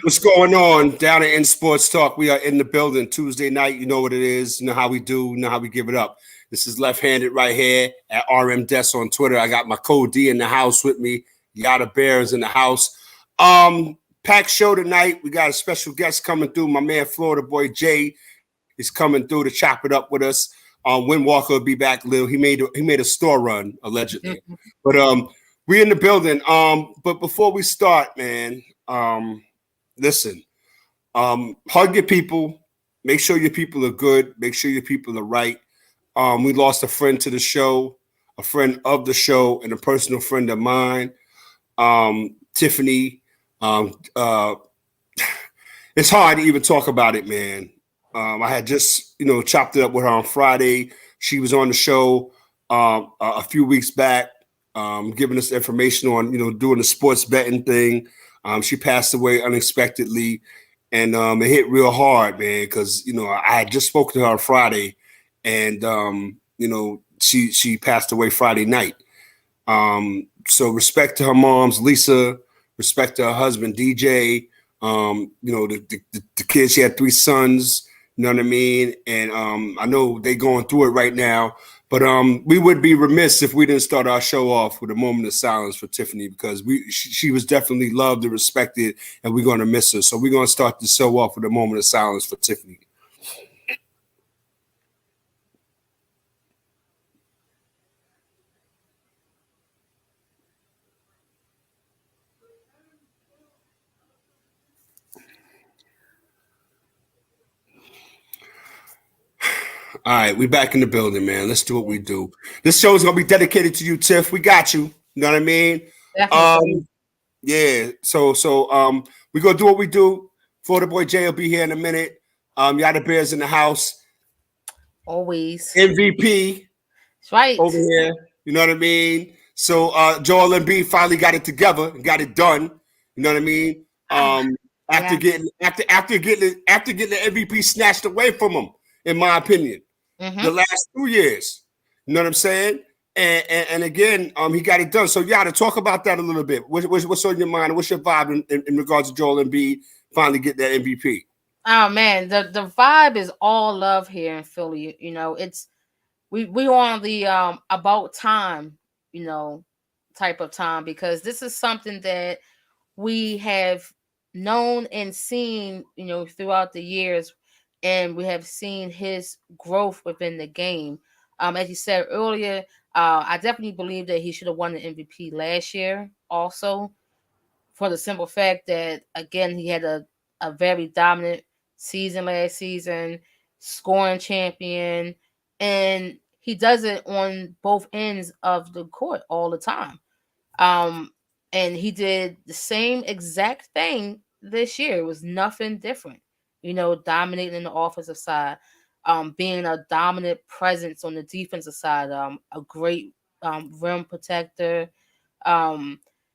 What's going on down in Sports Talk? We are in the building Tuesday night. You know what it is. You know how we do. You know how we give it up. This is Left-Handed right here at RM Des on Twitter. I got my Code D in the house with me. Yada Bears in the house. Packed show tonight. We got a special guest coming through. My man Florida boy Jay is coming through to chop it up with us. Win Walker will be back. Lil, he made a store run allegedly, but we in the building. But before we start, man. Listen, hug your people. Make sure your people are good. Make sure your people are right. We lost a friend to the show, a friend of the show, and a personal friend of mine, Tiffany. It's hard to even talk about it, man. I had just, chopped it up with her on Friday. She was on the show a few weeks back, giving us information on, doing the sports betting thing. She passed away unexpectedly, and it hit real hard, man, because, I had just spoken to her on Friday, and, she passed away Friday night. So respect to her moms, Lisa, respect to her husband, DJ, the kids. She had 3 sons, you know what I mean? And I know they going through it right now. But we would be remiss if we didn't start our show off with a moment of silence for Tiffany, because she was definitely loved and respected, and we're going to miss her. So we're going to start the show off with a moment of silence for Tiffany. All right, we back in the building, man. Let's do what we do. This show is gonna be dedicated to you, Tiff. We got you. You know what I mean? Yeah. So we gonna do what we do. Florida boy Jay will be here in a minute. Yada Bears in the house. Always. MVP. That's right. Over here. You know what I mean? So Joel Embiid finally got it together and got it done. You know what I mean? After getting the MVP snatched away from him, in my opinion, the last 2 years. You know what I'm saying? And again, he got it done. So Yada, talk about that a little bit. What's on your mind? What's your vibe in regards to Joel Embiid finally get that MVP? Oh man, the vibe is all love here in Philly. It's we on the about time, type of time, because this is something that we have known and seen, throughout the years, and we have seen his growth within the game. As you said earlier, I definitely believe that he should have won the MVP last year also, for the simple fact that, again, he had a very dominant season last season, scoring champion, and he does it on both ends of the court all the time. And he did the same exact thing this year. It was nothing different, dominating the offensive side, being a dominant presence on the defensive side, a great rim protector.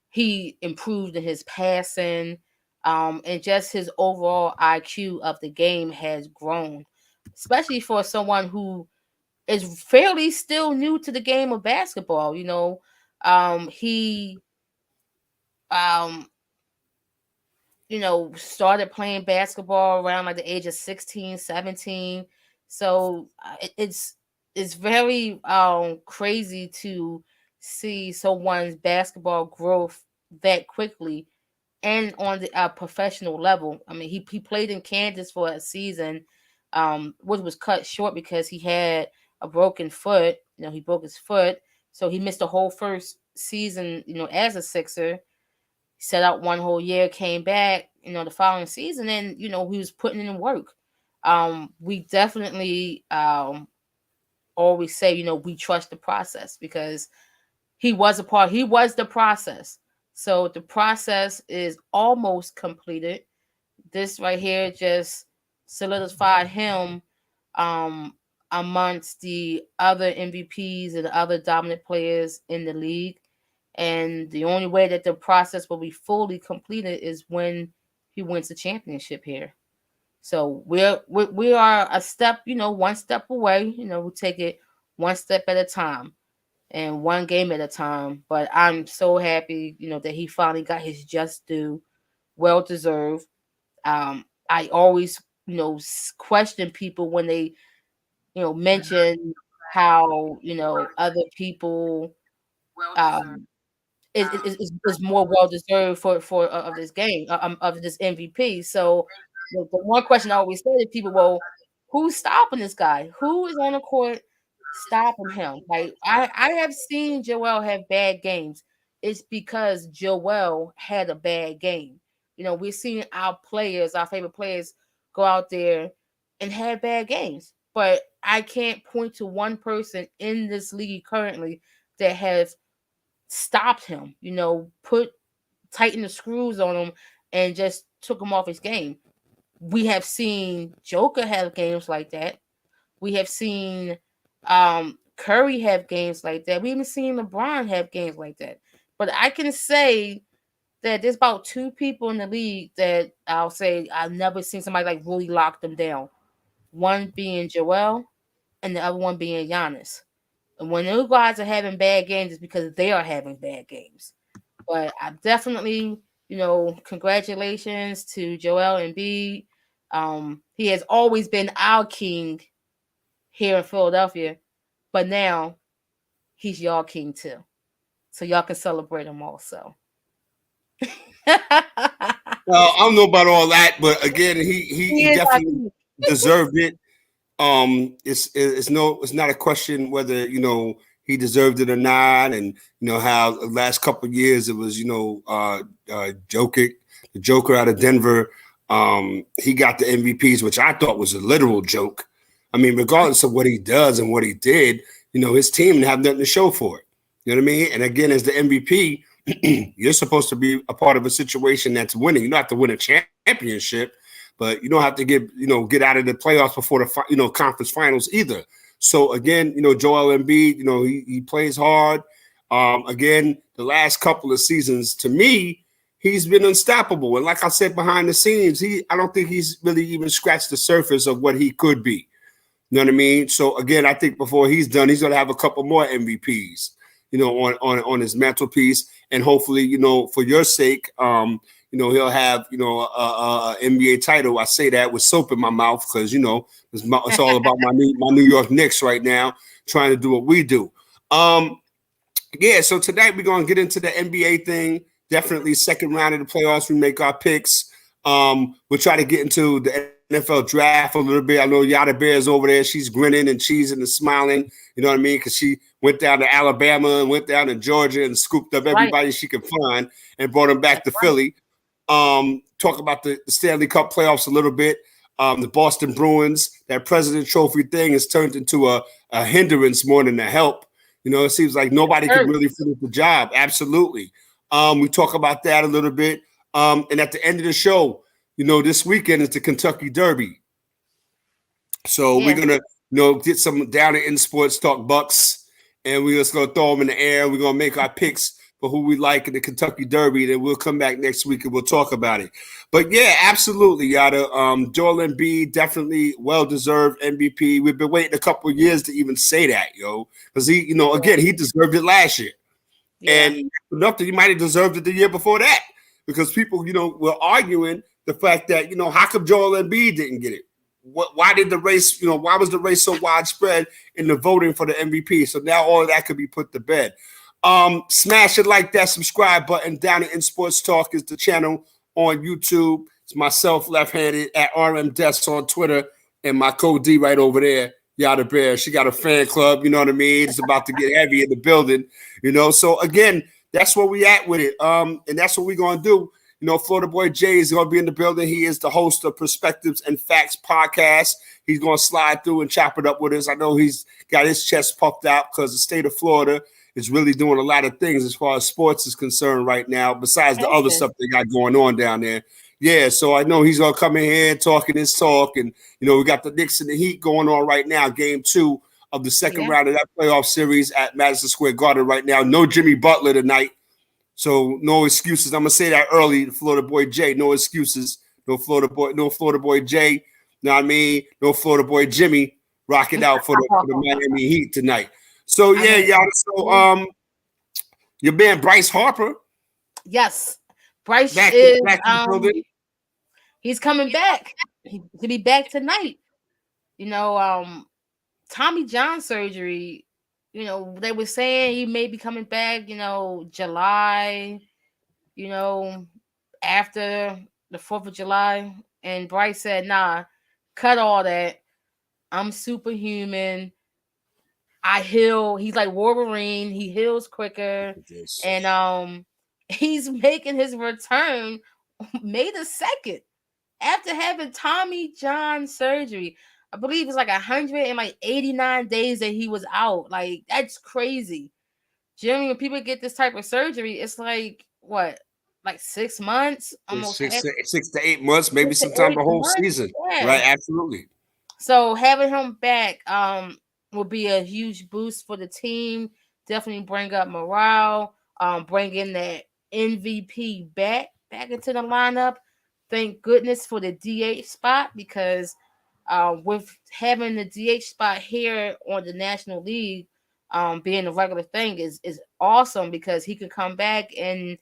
He improved in his passing, and just his overall IQ of the game has grown, especially for someone who is fairly still new to the game of basketball. He started playing basketball around like the age of 16, 17. So it's very crazy to see someone's basketball growth that quickly, and on the professional level. I mean, he played in Kansas for a season, which was cut short because he had a broken foot. He broke his foot, so he missed the whole first season, as a Sixer. Set out one whole year, came back, the following season, and he was putting in work. We definitely always say, we trust the process, because he was the process. So the process is almost completed. This right here just solidified him amongst the other MVPs and the other dominant players in the league. And the only way that the process will be fully completed is when he wins the championship here. So we are a step, one step away. We take it one step at a time and one game at a time. But I'm so happy, that he finally got his just due, well deserved. I always, question people when they, mention how, other people um is more well deserved for of this game, of this MVP. So the one question I always say to people, well, who's stopping this guy? Who is on the court stopping him? Like I have seen Joel have bad games. It's because Joel had a bad game. We've seen our players, our favorite players, go out there and have bad games. But I can't point to one person in this league currently that has stopped him, put tighten the screws on him and just took him off his game. We have seen Joker have games like that. We have seen Curry have games like that. We even seen LeBron have games like that. But I can say that there's about two people in the league that I'll say I've never seen somebody like really lock them down. One being Joel and the other one being Giannis. And when those guys are having bad games, it's because they are having bad games. But I definitely, congratulations to Joel Embiid. He has always been our king here in Philadelphia, but now he's y'all king too. So y'all can celebrate him also. I don't know about all that, but again, he definitely deserved it. It's not a question whether he deserved it or not, and how the last couple of years it was Jokic, the Joker out of Denver. He got the MVPs, which I thought was a literal joke. I mean, regardless of what he does and what he did, his team didn't have nothing to show for it. You know what I mean? And again, as the MVP, you're supposed to be a part of a situation that's winning. You don't have to win a championship, but you don't have to get out of the playoffs before the conference finals either. So again, Joel Embiid, he plays hard. Again, the last couple of seasons, to me, he's been unstoppable. And like I said, behind the scenes, I don't think he's really even scratched the surface of what he could be. You know what I mean? So again, I think before he's done, he's going to have a couple more MVPs, on his mantelpiece, and hopefully, for your sake, he'll have, a NBA title. I say that with soap in my mouth because, it's all about my New York Knicks right now, trying to do what we do. Yeah, so tonight we're going to get into the NBA thing. Definitely second round of the playoffs. We make our picks. We'll try to get into the NFL draft a little bit. I know Yada Bear's over there. She's grinning and cheesing and smiling. You know what I mean? Because she went down to Alabama and went down to Georgia and scooped up everybody she could find and brought them back to Philly. Talk about the Stanley Cup playoffs a little bit. The Boston Bruins, that President Trophy thing has turned into a hindrance more than a help. It seems like nobody can really finish the job. Absolutely. We talk about that a little bit. And at the end of the show, this weekend is the Kentucky Derby. So we're going to, get some down in sports talk Bucks, and we're just going to throw them in the air. We're going to make our picks for who we like in the Kentucky Derby. Then we'll come back next week and we'll talk about it. But yeah, absolutely, Yada. Joel Embiid, definitely well-deserved MVP. We've been waiting a couple of years to even say that, because he, again, he deserved it last year. Yeah. And enough that he might have deserved it the year before that, because people, were arguing the fact that, how come Joel Embiid didn't get it? Why did the race, why was the race so widespread in the voting for the MVP? So now all of that could be put to bed. Smash it like that subscribe button. Down in Sports Talk is the channel on YouTube. It's myself, left-handed, at RM Desk on Twitter, and my co-D right over there, Yada Bear. She got a fan club, you know what I mean? It's about to get heavy in the building, So again, that's where we at with it. And that's what we're going to do. Florida Boy Jay is going to be in the building. He is the host of Perspectives and Facts podcast. He's going to slide through and chop it up with us. I know he's got his chest puffed out because the state of Florida is really doing a lot of things as far as sports is concerned right now, besides the other stuff they got going on down there. Yeah, so I know he's going to come in here talking his talk. And, we got the Knicks and the Heat going on right now, game 2 of the second round of that playoff series at Madison Square Garden right now. No Jimmy Butler tonight. So no excuses. I'm gonna say that early. Florida Boy Jay, no excuses. No Florida Boy Jay. Know what I mean? No Florida Boy Jimmy rocking out for the Miami Heat tonight. So yeah, y'all. So your man Bryce Harper. Yes, Bryce is He's coming back. He'll be back tonight. You know, Tommy John surgery. You know, they were saying he may be coming back. You know, July. You know, after the 4th of July, and Bryce said, "Nah, cut all that. I'm superhuman. I heal." He's like Wolverine. He heals quicker, and he's making his return May the 2nd after having Tommy John surgery. I believe it's like 189 days that he was out. Like, that's crazy. Generally, when people get this type of surgery, it's like what, like 6 months, almost half, 6 to 8 months, maybe 6 to sometime the 8 whole months. season. Yeah. Right, absolutely. So having him back will be a huge boost for the team. Definitely bring up morale. Bring in that MVP back into the lineup. Thank goodness for the DH spot, because with having the DH spot here on the National League, being a regular thing is awesome, because he can come back and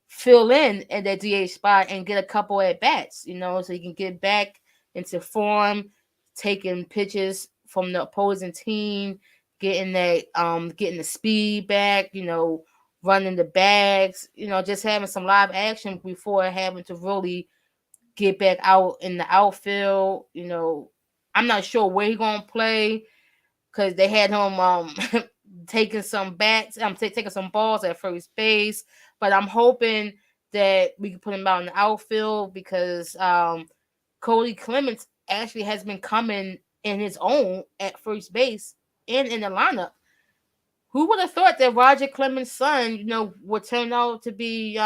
fill in that DH spot and get a couple at bats, you know, so he can get back into form, taking pitches from the opposing team, getting the speed back, you know, running the bags, you know, just having some live action before having to really get back out in the outfield. You know, I'm not sure where he's gonna play, because they had him taking some bats. I'm taking some balls at first base, but I'm hoping that we can put him out in the outfield, because Cody Clemens actually has been coming in his own at first base and in the lineup. Who would have thought that Roger Clemens' son, you know, would turn out to be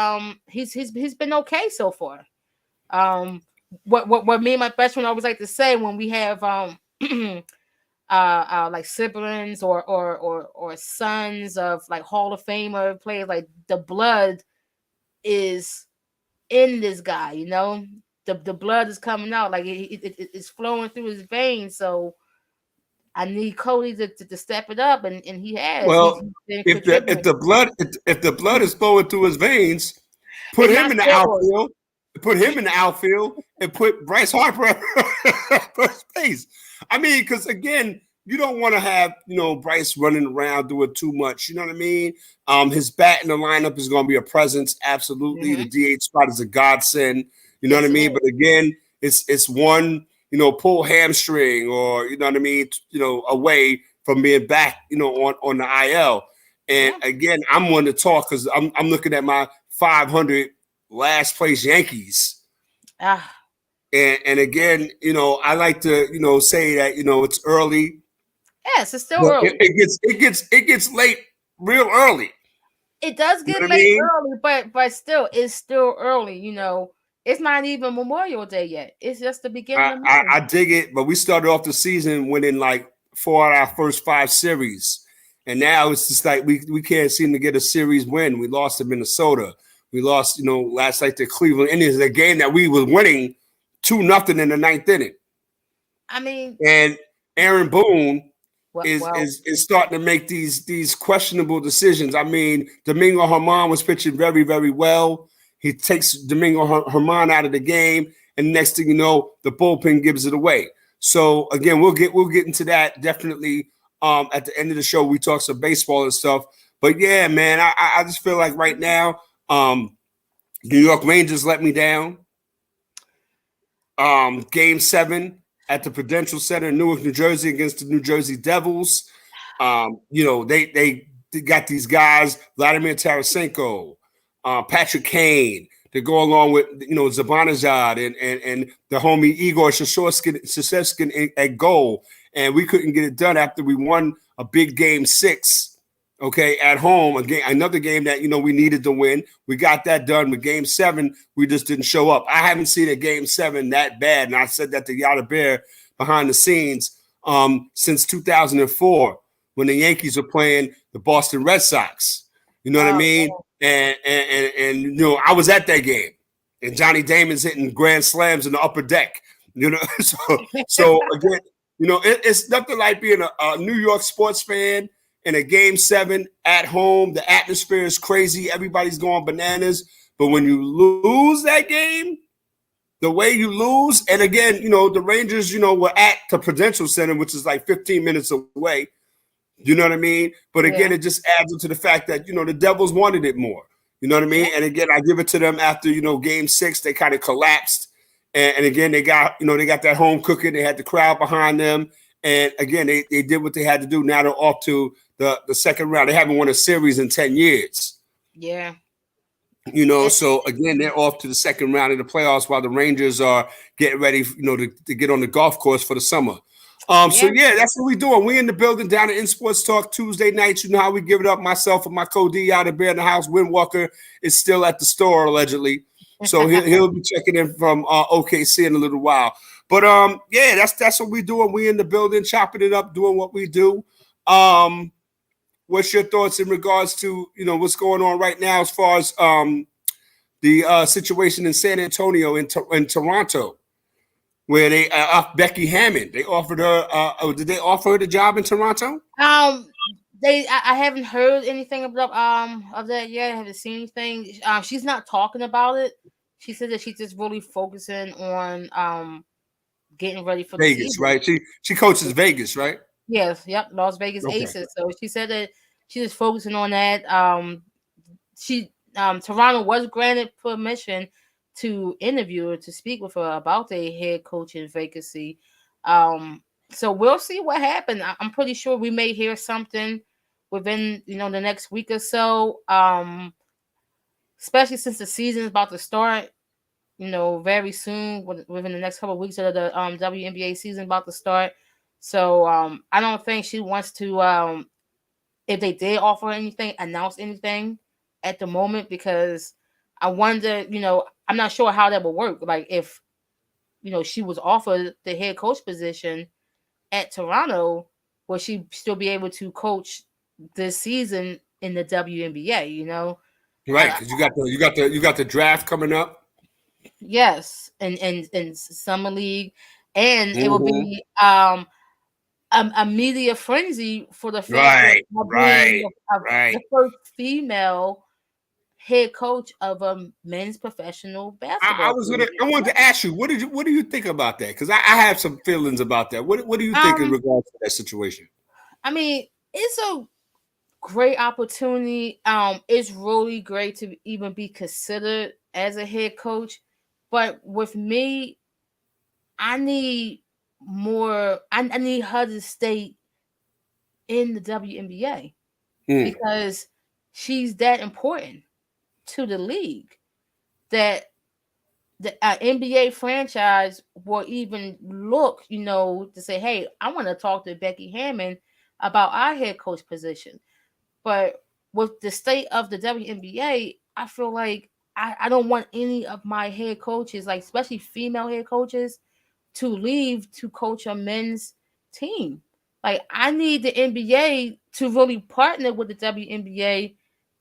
he's been okay so far. What me and my best friend always like to say when we have like siblings or sons of like Hall of Famer players, like the blood is in this guy, you know, the blood is coming out, like it's flowing through his veins. So I need Cody to step it up, and he has. He's Well, been if the if contributing. the blood if the blood is flowing through his veins, put It's him not in the steroids. outfield. Put him in the outfield and put Bryce Harper at first base. I mean, because again, you don't want to have Bryce running around doing too much. You know what I mean? His bat in the lineup is going to be a presence. Absolutely, the DH spot is a godsend. You know Yes, what I it mean? is. But again, it's one pull hamstring, or you know what I mean, away from being back on the IL. And Yeah. again, I'm one to talk because I'm looking at my 500 last place Yankees. Ah, And again, I like to say that it's early, yes, it's still but it, early. it gets late real early. It does You get know what I late mean? early, but still, it's still early. You know, it's not even Memorial Day yet. It's just the beginning I, of I, May. I dig it, but we started off the season winning like 4 out of our first 5 series, and now it's just like we can't seem to get a series win. We lost to Minnesota. We lost, last night to Cleveland Indians, a game that we were winning 2-0 in the ninth inning. I mean, And Aaron Boone is well, is is starting to make these questionable decisions. I mean, Domingo Herman was pitching very, very well. He takes Domingo Herman out of the game, and next thing you know, the bullpen gives it away. So again, we'll get into that definitely at the end of the show. We talk some baseball and stuff. But yeah, man, I just feel like right now, New York Rangers let me down. Game 7 at the Prudential Center in Newark, New Jersey, against the New Jersey Devils. They got these guys, Vladimir Tarasenko, Patrick Kane, to go along with Zibanejad and the homie Igor Shashevskin at goal, and we couldn't get it done after we won a big game 6. Okay, at home again, another game that we needed to win. We got that done. With game 7, we just didn't show up. I haven't seen a game 7 that bad, and I said that to Yada Bear behind the scenes since 2004 when the Yankees were playing the Boston Red Sox. You know what I mean? And I was at that game, and Johnny Damon's hitting grand slams in the upper deck. So again, it's nothing like being a New York sports fan in a game 7 at home. The atmosphere is crazy. Everybody's going bananas. But when you lose that game, the way you lose, and again, the Rangers, were at the Prudential Center, which is like 15 minutes away. You know what I mean? But again, it Yeah. just adds into the fact that, the Devils wanted it more. You know what I Yeah. mean? And again, I give it to them after, game 6, they kind of collapsed. And again, they got that home cooking. They had the crowd behind them. And again, they did what they had to do. Now they're off to the second round. They haven't won a series in 10 years. Yeah. So again, they're off to the second round of the playoffs while the Rangers are getting ready, to get on the golf course for the summer. So yeah, that's what we're doing. We in the building down at In Sports Talk Tuesday nights. You know how we give it up. Myself and my co-D out of Bear in the house. Windwalker is still at the store allegedly, so he'll be checking in from OKC in a little while. But yeah, that's what we're doing. We in the building, chopping it up, doing what we do. What's your thoughts in regards to what's going on right now as far as the situation in San Antonio and in Toronto, where they Becky Hammon, they offered her. Did they offer her the job in Toronto? I haven't heard anything of that yet. I haven't seen anything. She's not talking about it. She said that she's just really focusing on getting ready for the Vegas, season. right? She coaches Vegas, right? Yes, yep, Las Vegas Aces. So she said that she's just focusing on that. Toronto was granted permission to interview her, to speak with her about their head coaching vacancy. So we'll see what happens. I'm pretty sure we may hear something within the next week or so. Especially since the season is about to start, very soon, within the next couple of weeks of the WNBA season about to start. So I don't think she wants to, if they did offer anything, announce anything at the moment, because I wonder, I'm not sure how that would work. Like if, she was offered the head coach position at Toronto, will she still be able to coach this season in the WNBA? Right, because you got the draft coming up. Yes, and summer league, and it will Mm-hmm. be a media frenzy for the fact Right, of being right. the first female head coach of a men's professional basketball team. I wanted to ask you, what do you think about that? Because I have some feelings about that. What do you think in Um, regards to that situation? I mean, it's a great opportunity. It's really great to even be considered as a head coach, but with me, I need more. I need her to stay in the WNBA Mm. because she's that important to the league that the NBA franchise will even look, to say, hey, I want to talk to Becky Hammon about our head coach position. But with the state of the WNBA, I feel like I don't want any of my head coaches, like especially female head coaches, to leave to coach a men's team. Like I need the NBA to really partner with the WNBA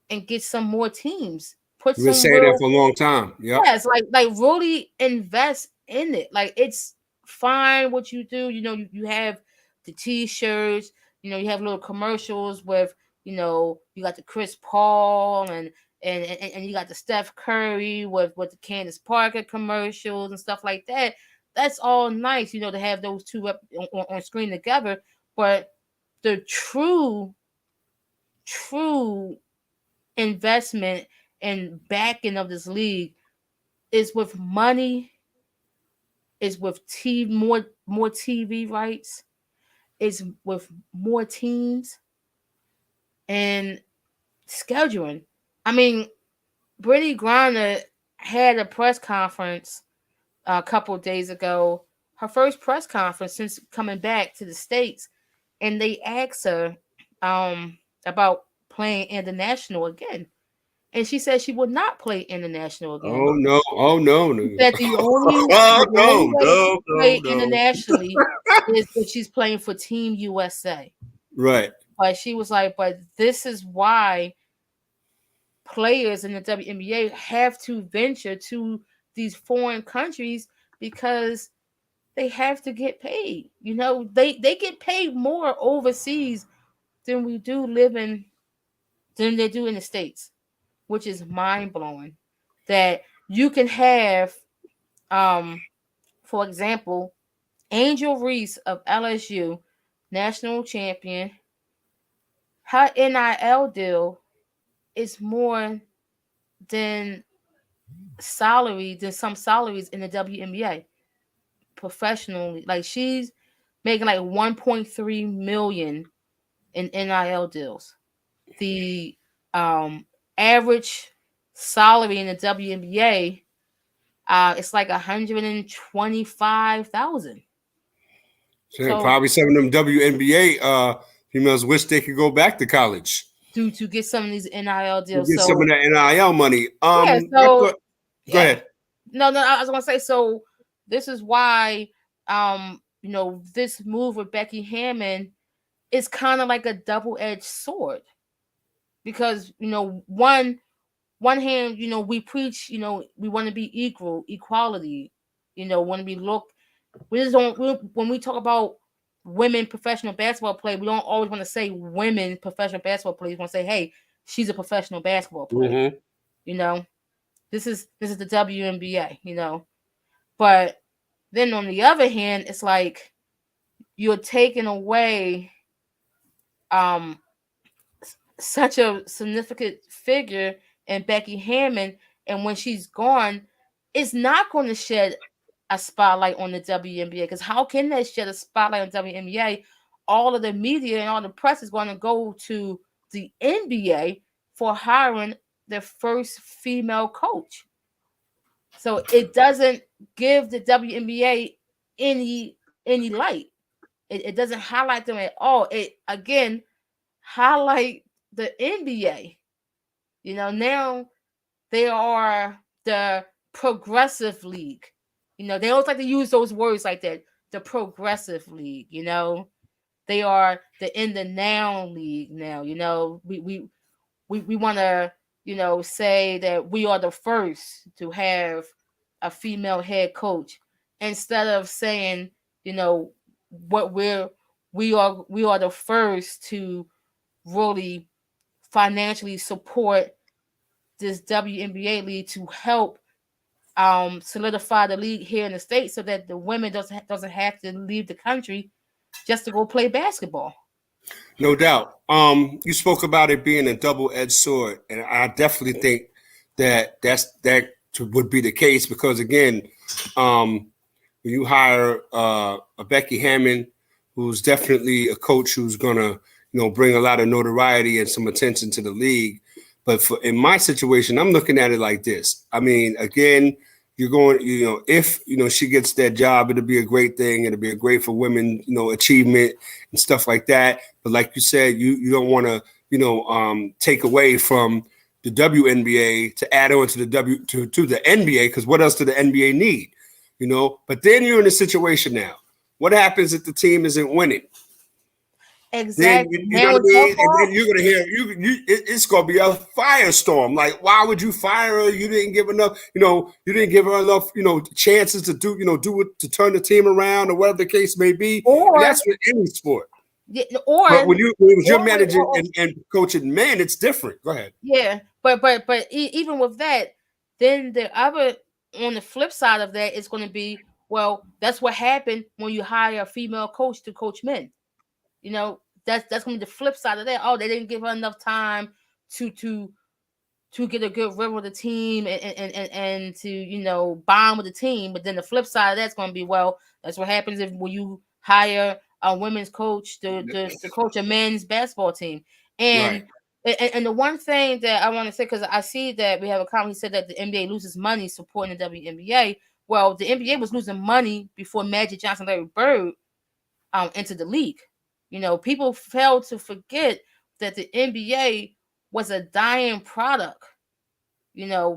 and get some more teams. Put You've been some saying that real for a long time. Yep. Yes, like really invest in it. Like it's fine what you do. You have the t-shirts, you have little commercials with, you got the Chris Paul and you got the Steph Curry with the Candace Parker commercials and stuff like that. That's all nice, to have those two up on screen together. But the true investment and backing of this league is with money, is with more TV rights, is with more teams and scheduling. I mean, Brittany Griner had a press conference a couple of days ago, her first press conference since coming back to the States, and they asked her about playing international again. And she said she would not play international again. Oh no! Oh no! No! That the only Oh the only no! way that she No! can No! play No! internationally is if she's playing for Team USA. Right. But she was like, but this is why players in the WNBA have to venture to these foreign countries, because they have to get paid. They get paid more overseas than we do living than they do in the States, which is mind blowing. That you can have For example, Angel Reese of LSU, national champion, her NIL deal is more than some salaries in the WNBA professionally. Like she's making like 1.3 million in NIL deals. The average salary in the WNBA it's like 125,000. So So probably some of them WNBA females wish they could go back to college to get some of these NIL to deals. get some So of that NIL money. yeah, That's so what. Go yeah. ahead. No, I was gonna say so this is why this move with Becky Hammon is kind of like a double-edged sword because one hand, we preach, we want to be equality, when we just don't, when we talk about women professional basketball play, we don't always want to say women professional basketball players. We want to say, hey, she's a professional basketball player. Mm-hmm. You know, this is the WNBA. But then on the other hand, it's like you're taking away um such a significant figure in Becky Hammon, and when she's gone, it's not going to shed a spotlight on the WNBA because how can they shed a spotlight on WNBA? All of the media and all the press is going to go to the NBA for hiring their first female coach. So it doesn't give the WNBA any light. It doesn't highlight them at all. It again highlight the NBA. Now they are the progressive league. They always like to use those words like that. The progressive league. They are the in the now league now. We want to say that we are the first to have a female head coach instead of saying what we are the first to really financially support this WNBA league to help solidify the league here in the States so that the women doesn't have to leave the country just to go play basketball. No doubt. You spoke about it being a double-edged sword, and I definitely think that would be the case because again, when you hire a Becky Hammon, who's definitely a coach who's gonna bring a lot of notoriety and some attention to the league. But in my situation, I'm looking at it like this. I mean, again, you're going, if she gets that job, it'll be a great thing. It'll be a great for women, achievement and stuff like that. But like you said, you don't want to, take away from the WNBA to add on to the to the NBA because what else do the NBA need? But then you're in a situation now. What happens if the team isn't winning? Then Exactly. you know Now what I it's your mean, and fault. then you're gonna hear it's gonna be a firestorm. Like, why would you fire her? You didn't give enough, you didn't give her enough, chances to do it to turn the team around or whatever the case may be. And Or that's with any sport. yeah, or But when you're or wait, managing and coaching men, it's different. Go ahead. yeah, but even with that, then the other on the flip side of that is going to be, well, that's what happened when you hire a female coach to coach men. That's going to be the flip side of that. Oh, they didn't give her enough time to to to get a good rhythm with the team and to bond with the team. But then the flip side of that's going to be, well, that's what happens if when you hire a women's coach to coach a men's basketball team. Right. And the one thing that I want to say, because I see that we have a comment, he said that the NBA loses money supporting the WNBA. Well, the NBA was losing money before Magic Johnson, Larry Bird entered the league. People fail to forget that the NBA was a dying product.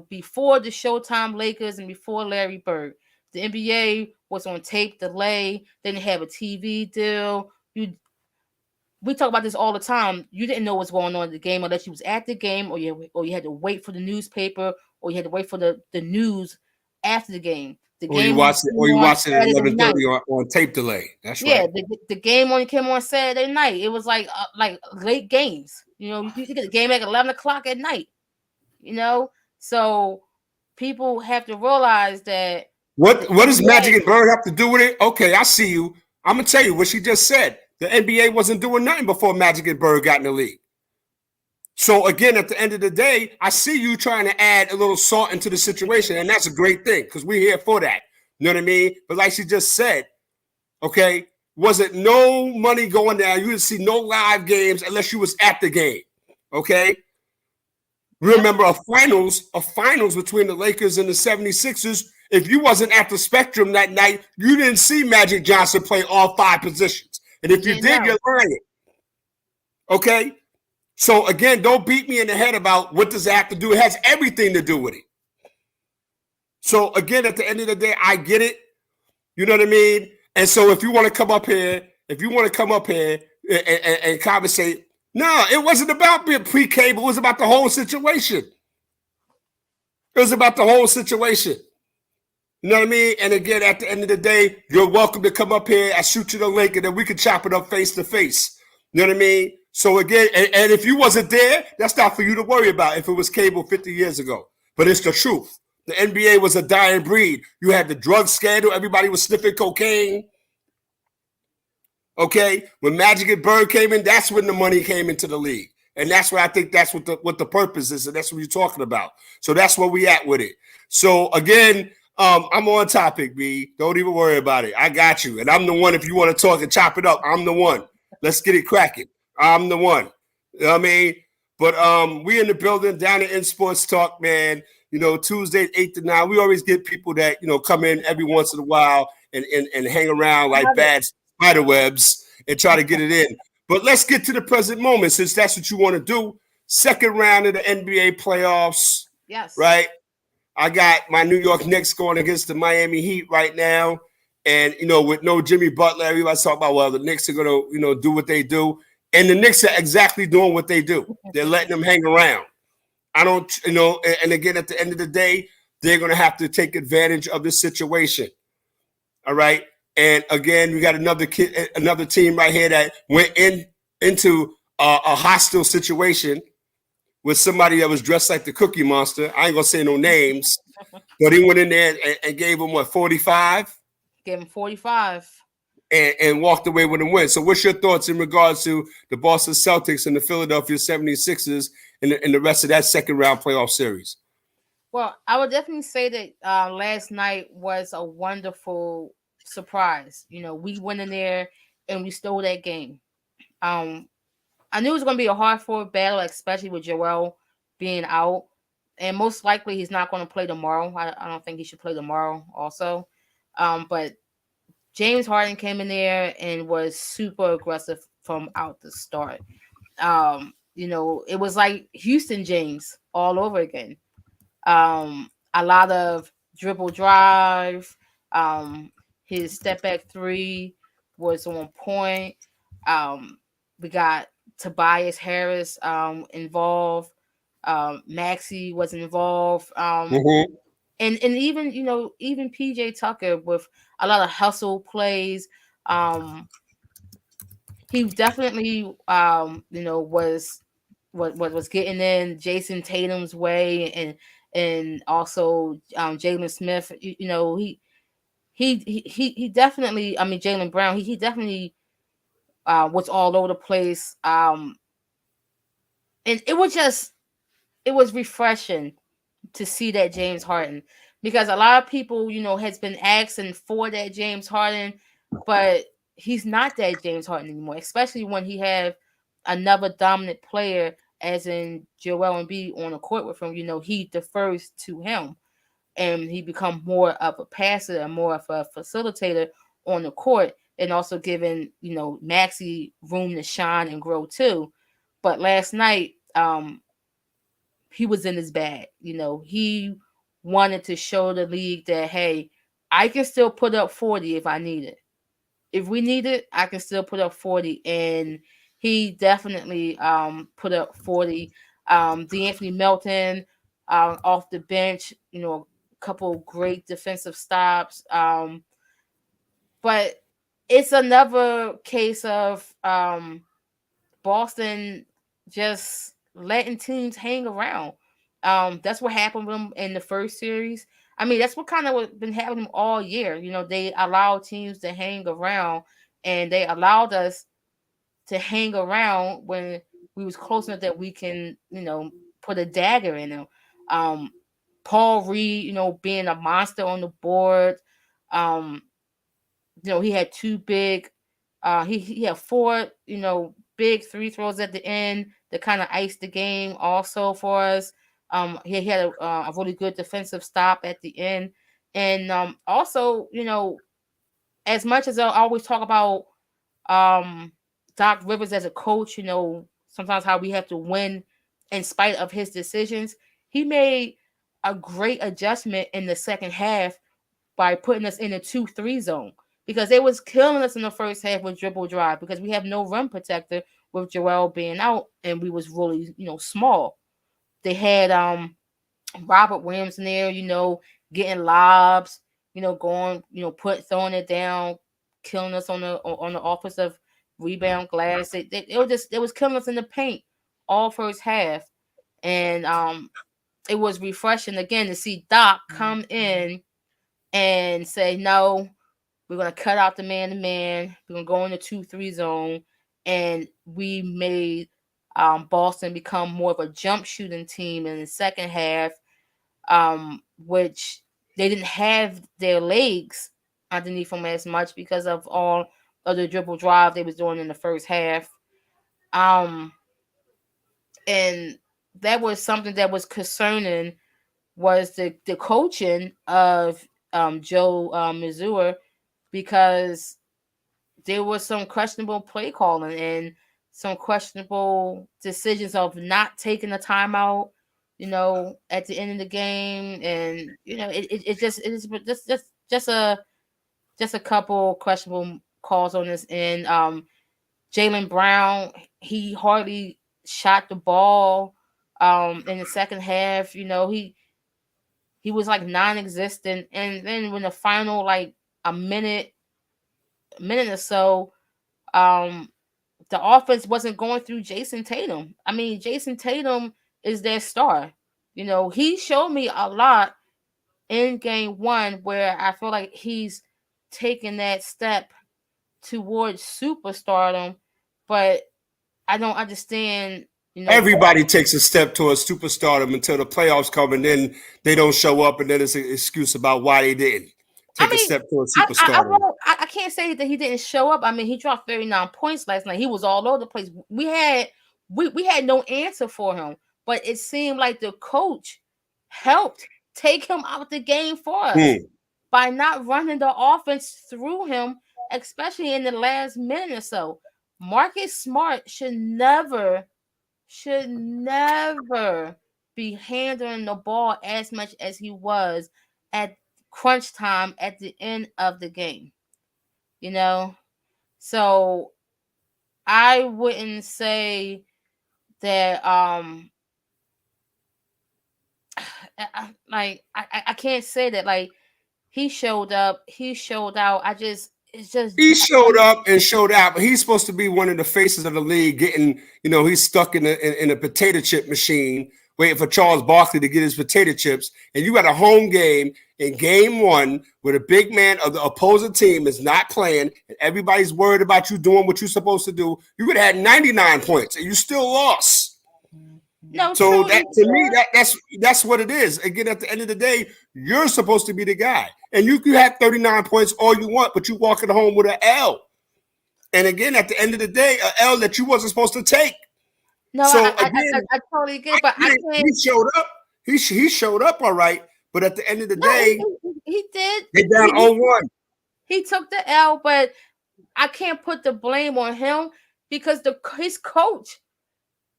Before the Showtime Lakers and before Larry Bird, the NBA was on tape delay. They didn't have a TV deal. We talk about this all the time. You didn't know what's going on in the game unless you was at the game, or you had to wait for the newspaper, or you had to wait for the news after the game. The Or you game only watch it, came or you on watch it at Saturday night. 11:30 on tape delay. That's Yeah, right. the game only came on Saturday night. It was like late games. You get the game at 11 o'clock at night. So people have to realize that What does Magic NBA, and Bird have to do with it? Okay, I see you. I'm gonna tell you what she just said. The NBA wasn't doing nothing before Magic and Bird got in the league. So again, at the end of the day, I see you trying to add a little salt into the situation, and that's a great thing because we're here for that. You know what I mean? But like she just said, okay, was it no money going down? You didn't see no live games unless you was at the game. Okay. yep, Remember a finals between the Lakers and the 76ers. If you wasn't at the Spectrum that night, you didn't see Magic Johnson play all 5 positions. And you if you didn't did, know. you're lying. Okay? So again, don't beat me in the head about what does it have to do. It has everything to do with it. So again, at the end of the day, I get it. You know what I mean? And so if you want to come up here, and conversate, no, it wasn't about being pre-cable. It was about the whole situation. It was about the whole situation. You know what I mean? And again, at the end of the day, you're welcome to come up here. I shoot you the link, and then we can chop it up face to face. You know what I mean? So again, and if you wasn't there, that's not for you to worry about if it was cable 50 years ago. But it's the truth. The NBA was a dying breed. You had the drug scandal. Everybody was sniffing cocaine. Okay, when Magic and Bird came in, that's when the money came into the league, and that's where I think that's what the purpose is, and that's what you're talking about. So that's where we at with it. So again, I'm on topic, B. Don't even worry about it. I got you, and I'm the one. If you want to talk and chop it up, I'm the one. Let's get it cracking. I'm the one. You know what I mean? But we in the building down in Sports Talk, man. You know, Tuesday 8 to 9. We always get people that come in every once in a while and hang around like Love it. bad spider webs and try to get it in. But let's get to the present moment since that's what you want to do. Second round of the NBA playoffs, Yes. right? I got my New York Knicks going against the Miami Heat right now. And, with no Jimmy Butler, everybody's talking about, well, the Knicks are going to, do what they do. And the Knicks are exactly doing what they do. They're letting them hang around. I don't, and again, at the end of the day, they're going to have to take advantage of this situation. All right. And again, we got another team right here that went into a hostile situation with somebody that was dressed like the Cookie Monster. I ain't gonna say no names, but he went in there and gave him 45 Give him 45. and walked away with a win. So, what's your thoughts in regards to the Boston Celtics and the Philadelphia 76ers and the rest of that second round playoff series? Well, I would definitely say that last night was a wonderful surprise. We went in there and we stole that game. Um, I knew it was going to be a hard fought battle, especially with Joel being out, and most likely he's not going to play tomorrow. I don't think he should play tomorrow, also. But James Harden came in there and was super aggressive from out the start. It was like Houston James all over again. A lot of dribble drive. Um, his step back three was on point. We got Tobias Harris involved. Maxi was involved. Mm-hmm. And even PJ Tucker with a lot of hustle plays. Um, he definitely was getting in Jason Tatum's way, and also Jalen Smith. He definitely. I mean, Jalen Brown. He definitely was all over the place. And it was refreshing to see that James Harden, because a lot of people, has been asking for that James Harden, but he's not that James Harden anymore, especially when he have another dominant player as in Joel Embiid on the court with him. He defers to him, and he become more of a passer and more of a facilitator on the court, and also giving, Maxi room to shine and grow too. But last night, he was in his bag. He wanted to show the league that, hey, I can still put up 40 if I need it. If we need it, I can still put up 40. And he definitely put up 40. D'Anthony Melton off the bench, a couple great defensive stops. But it's another case of Boston just letting teams hang around. That's what happened with them in the first series. I mean, that's what kind of been happening all year. You know, they allowed teams to hang around, and they allowed us to hang around when we was close enough that we can, put a dagger in them. Um, Paul Reed, being a monster on the board. Um, he had two big, he had four, big three throws at the end that kind of iced the game also for us. He had a really good defensive stop at the end, and also, as much as I always talk about um Doc Rivers as a coach, sometimes how we have to win in spite of his decisions. He made a great adjustment in the second half by putting us in a 2-3 zone because they was killing us in the first half with dribble drive because we have no rim protector with Joel being out and we was really, small. They had Robert Williams in there, getting lobs, going, throwing it down, killing us on the offensive rebound glass. It was killing us in the paint all first half, and it was refreshing again to see Doc come in and say, no, we're gonna cut out the man to man. We're gonna go in the 2-3 zone, and we made Boston become more of a jump shooting team in the second half, which they didn't have their legs underneath them as much because of all of the dribble drive they was doing in the first half. And that was something that was concerning was the coaching of Joe Mazur because there was some questionable play calling and some questionable decisions of not taking a timeout, at the end of the game, and just a couple questionable calls on this end. Jaylen Brown, he hardly shot the ball in the second half. He was like non-existent, and then when the final like a minute or so, um, the offense wasn't going through Jason Tatum. I mean, Jason Tatum is their star. He showed me a lot in game one where I feel like he's taking that step towards superstardom, but I don't understand, Everybody takes a step towards superstardom until the playoffs come, and then they don't show up, and then it's an excuse about why they didn't I take a mean, step towards I superstardom. won't. I can't say that he didn't show up. I mean, he dropped 39 points last night. He was all over the place. We had no answer for him, but it seemed like the coach helped take him out the game for us Hmm. by not running the offense through him, especially in the last minute or so. Marcus Smart should never be handling the ball as much as he was at crunch time at the end of the game. You know, so I wouldn't say that I can't say that like he showed up, he showed out. It's just He showed up and showed out, but he's supposed to be one of the faces of the league. Getting, he's stuck in a potato chip machine, waiting for Charles Barkley to get his potato chips. And you got a home game in game one where the big man of the opposing team is not playing, and everybody's worried about you doing what you're supposed to do. You would have had 99 points, and you still lost. no So true. that to me, that's what it is. Again, at the end of the day, you're supposed to be the guy, and you can have 39 points all you want, but you walking home with an L. And again, at the end of the day, an L that you wasn't supposed to take. No, So again, I totally get it, but I can't. he showed up. He showed up all right, but at the end of the No, day, he did. they down He 0-1. he took the L, but I can't put the blame on him because his coach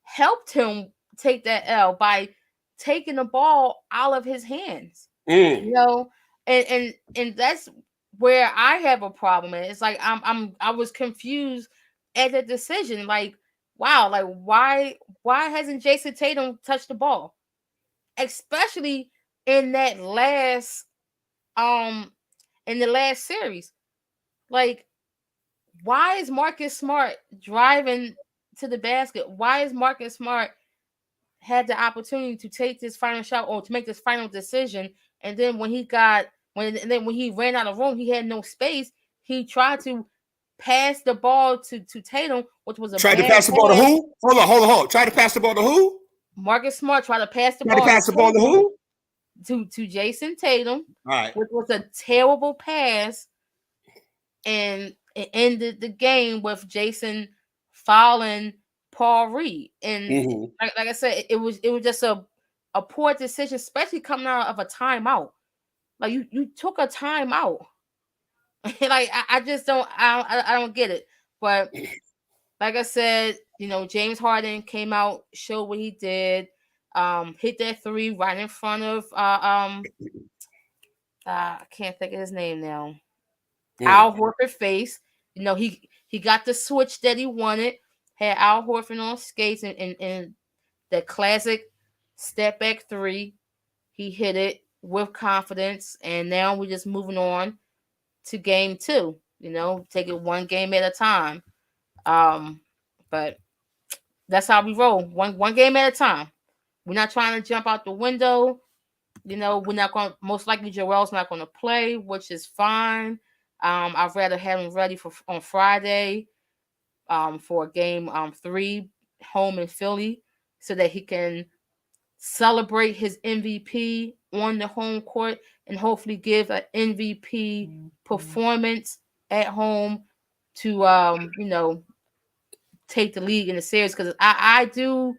helped him take that L by taking the ball out of his hands. Mm. You know, and that's where I have a problem. It's like I was confused at the decision. Like, wow, like why hasn't Jason Tatum touched the ball, especially in that last um in the last series? Like, why is Marcus Smart driving to the basket? Why is Marcus Smart had the opportunity to take this final shot or to make this final decision And then when he ran out of room, he had no space. He tried to pass the ball to Tatum, which was a Tried to bad pass the ball to pass. who? Hold on. Tried to pass the ball to who? Marcus Smart tried to pass the Tried to ball pass the ball to who? to Jason Tatum, All right. which was a terrible pass, and it ended the game with Jason fouling Paul Reed. And like I said, it was just a poor decision, especially coming out of a timeout. Like you took a timeout. Like I just I don't get it. But like I said, James Harden came out, showed what he did, hit that three right in front of I can't think of his name now. Al Horford face. He got the switch that he wanted. Had Al Horford on skates and the classic step back three. He hit it with confidence, and now we're just moving on to game 2. Take it one game at a time. But that's how we roll. One game at a time. We're not trying to jump out the window. We're not going to, most likely Joel's not going to play, which is fine. I'd rather have him ready on Friday for game 3 home in Philly so that he can celebrate his MVP on the home court and hopefully give an MVP performance at home to take the league in the series, because I do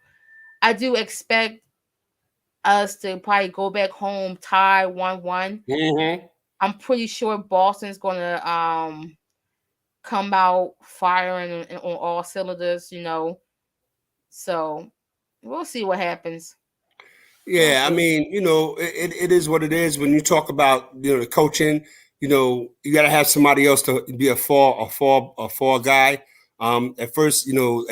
expect us to probably go back home tie 1-1. I'm pretty sure Boston's gonna come out firing on all cylinders, so we'll see what happens. Yeah, I mean, it is what it is. When you talk about the coaching, you got to have somebody else to be a fall guy. At first,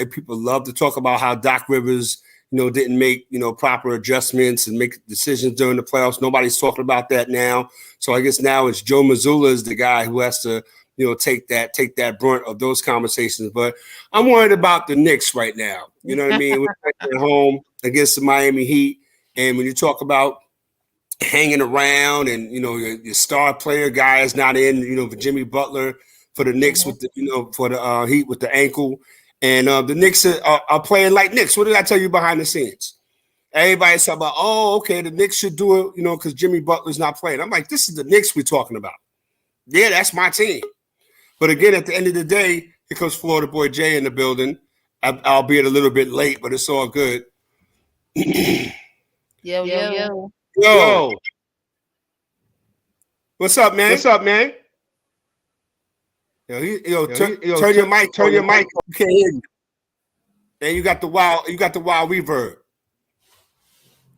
people love to talk about how Doc Rivers, didn't make proper adjustments and make decisions during the playoffs. Nobody's talking about that now. So I guess now it's Joe Mazzulla is the guy who has to take that brunt of those conversations. But I'm worried about the Knicks right now. You know what I mean? We're at home against the Miami Heat. And when you talk about hanging around and, your star player guy is not in, for Jimmy Butler, for the Knicks with the, for the Heat with the ankle. And the Knicks are playing like Knicks. What did I tell you behind the scenes? Everybody's talking about, okay, the Knicks should do it, because Jimmy Butler's not playing. I'm like, this is the Knicks we're talking about. Yeah, that's my team. But again, at the end of the day, here comes Florida boy Jay in the building, albeit a little bit late, but it's all good. Yo. What's up, man? Turn your mic. You can't hear you. And you got the wild reverb.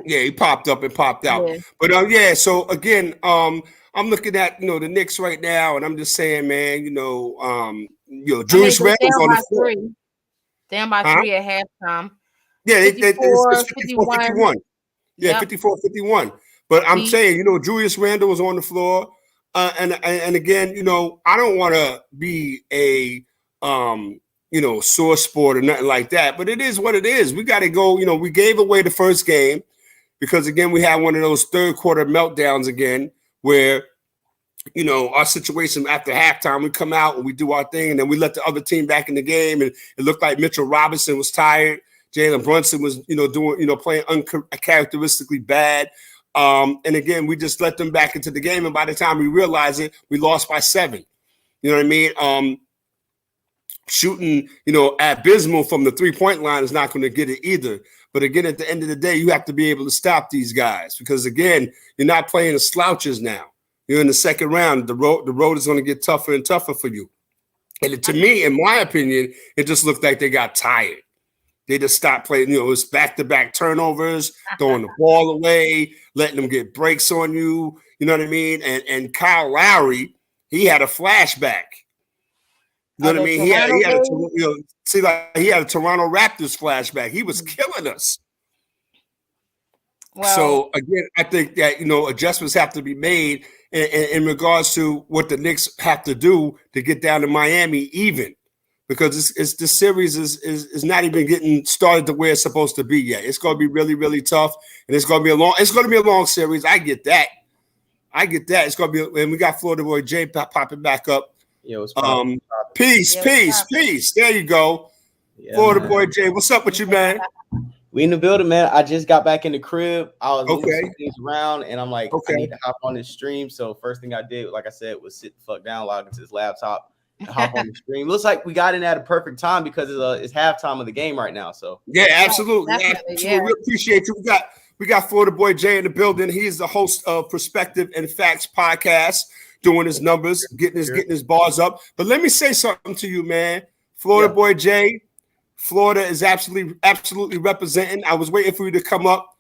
Yeah, he popped up and popped out. Yeah. But so again, I'm looking at the Knicks right now, and I'm just saying, man, Julius Randle's on the floor. Down by 3 at halftime. Yeah, it's 54-51. Yeah, 54-51. But I'm saying, Julius Randle was on the floor. And again, I don't want to be a, sore sport or nothing like that. But it is what it is. We got to go. We gave away the first game because, again, we had one of those third quarter meltdowns again where, our situation after halftime, we come out and we do our thing. And then we let the other team back in the game. And it looked like Mitchell Robinson was tired. Jalen Brunson was, playing uncharacteristically bad. And again, we just let them back into the game. And by the time we realized it, we lost by 7. You know what I mean? Shooting, abysmal from the 3-point line is not going to get it either. But again, at the end of the day, you have to be able to stop these guys because, again, you're not playing the slouches now. You're in the second round. The road is going to get tougher and tougher for you. And to me, in my opinion, it just looked like they got tired. They just stopped playing. It was back-to-back turnovers, throwing the ball away, letting them get breaks on you. You know what I mean? And Kyle Lowry, he had a flashback. You know what I mean? He had a Toronto Raptors flashback. He was killing us. Well, so again, I think that adjustments have to be made in regards to what the Knicks have to do to get down to Miami even. Because the series is not even getting started to where it's supposed to be yet. It's going to be really, really tough, and it's going to be a long series. I get that, I get that. It's gonna be, and we got Florida boy Jay popping back up. Yo, it's Peace. There you go. Yeah, Florida man. boy Jay, what's up with you, man? We in the building, man. I just got back in the crib. I was moving Okay. some things around, and I'm like, Okay. I need to hop on this stream. So first thing I did, like I said, was sit the fuck down, log into this laptop, and hop on the stream. Looks like we got in at a perfect time because it's halftime of the game right now. So Yeah, absolutely. Definitely, Absolutely. We appreciate you. We got Florida boy Jay in the building. He's the host of Perspective and Facts podcast, doing his numbers, getting his bars up. But let me say something to you, man. Florida boy Jay, Florida is absolutely representing. I was waiting for you to come up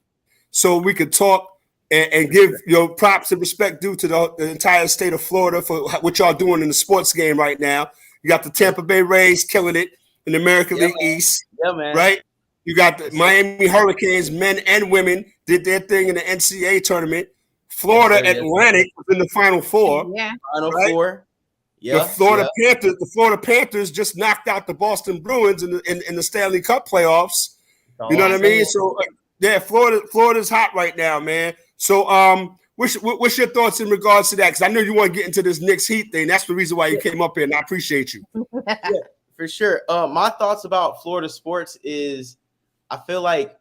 so we could talk and give your props and respect due to the entire state of Florida for what y'all doing in the sports game right now. You got the Tampa Bay Rays killing it in the American League East. Yeah, man. Right? You got the Miami Hurricanes, men and women, did their thing in the NCAA tournament. Florida Atlantic was in the Final Four. Yeah. Final Four. Yeah. The Florida Panthers just knocked out the Boston Bruins in the Stanley Cup playoffs. You know what I mean? So yeah, Florida's hot right now, man. So what's your thoughts in regards to that? Because I know you want to get into this Knicks Heat thing. That's the reason why you came up here, and I appreciate you. Yeah, for sure. My thoughts about Florida sports is I feel like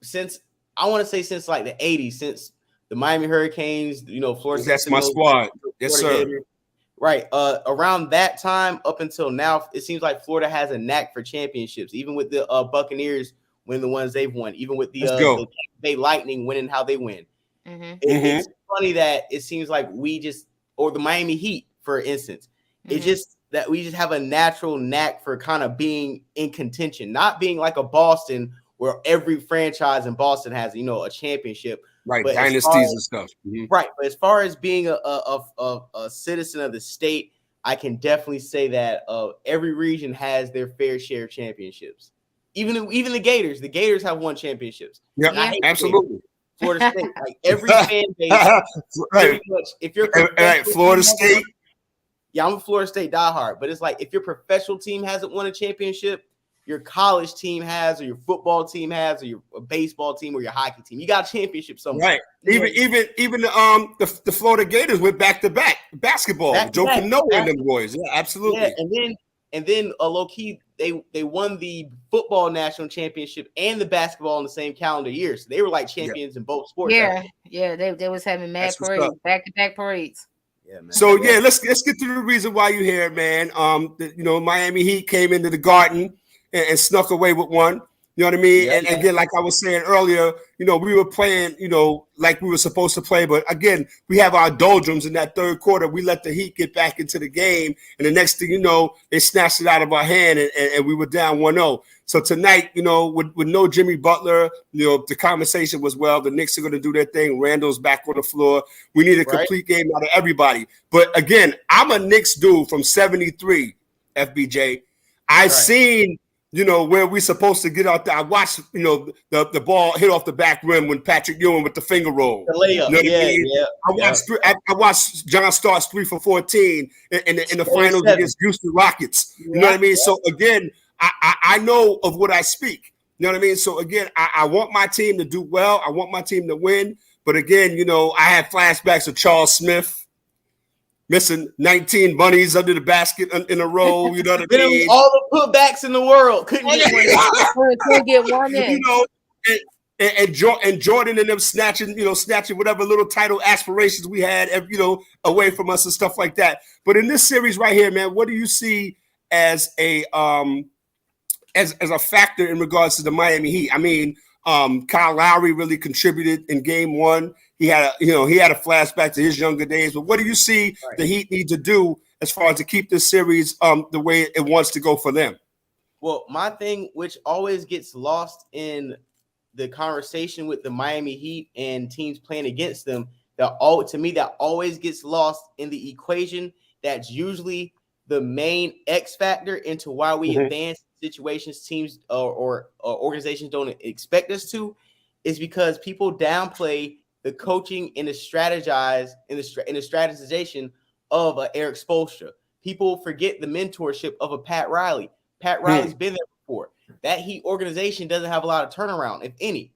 since like the 80s, since the Miami Hurricanes, Florida. That's my squad. Yes, sir. Gators, right. Around that time up until now, it seems like Florida has a knack for championships, even with the Buccaneers winning the ones they've won, even with the Tampa Bay Lightning winning how they win. Mm-hmm. It's funny that it seems like or the Miami Heat, for instance, it's just that we just have a natural knack for kind of being in contention, not being like a Boston where every franchise in Boston has, a championship. Right, dynasties and stuff. Mm-hmm. Right, but as far as being a citizen of the state, I can definitely say that every region has their fair share of championships. Even the Gators. The Gators have won championships. Yeah, absolutely. Florida State, like every fan base, pretty much. If you're Florida State. Yeah, I'm a Florida State diehard, but it's like if your professional team hasn't won a championship, your college team has, or your football team has, or your baseball team, or your hockey team, you got a championship somewhere. Right. Even the Florida Gators went back to back basketball. Joe Cano and them boys. Yeah, absolutely. Yeah, and then low key they won the football national championship and the basketball in the same calendar year. So they were like champions in both sports. Yeah, they was having mad parades, back-to-back parades. Yeah, man. So let's get to the reason why you're here, man. Miami Heat came into the Garden and snuck away with one. You know what I mean? And again, like I was saying earlier, we were playing, like we were supposed to play. But again, we have our doldrums in that third quarter. We let the Heat get back into the game. And the next thing you know, they snatched it out of our hand and we were down 1-0. So tonight, with no Jimmy Butler, the conversation was, well, the Knicks are going to do their thing. Randall's back on the floor. We need a complete game out of everybody. But again, I'm a Knicks dude from 73, FBJ. I've seen where we supposed to get out there. I watched, the ball hit off the back rim when Patrick Ewing with the finger roll. The layup. I watched John Starks 3 for 14 in the finals against Houston Rockets. You know what I mean? So again, I know of what I speak. You know what I mean? So again, I want my team to do well. I want my team to win. But again, I had flashbacks of Charles Smith missing 19 bunnies under the basket in a row. You know what I mean? All the putbacks in the world couldn't get one in. And Jordan and them snatching whatever little title aspirations we had, away from us and stuff like that. But in this series right here, man, what do you see as a factor in regards to the Miami Heat? I mean, Kyle Lowry really contributed in game one. He had a flashback to his younger days. But what do you see the Heat need to do as far as to keep this series the way it wants to go for them? Well, my thing, which always gets lost in the conversation with the Miami Heat and teams playing against them, that always gets lost in the equation. That's usually the main X factor into why we advance situations teams or organizations don't expect us to, is because people downplay the coaching and the strategization of Eric Spoelstra. People forget the mentorship of a Pat Riley. Pat Riley's been there before. That Heat organization doesn't have a lot of turnaround, if any.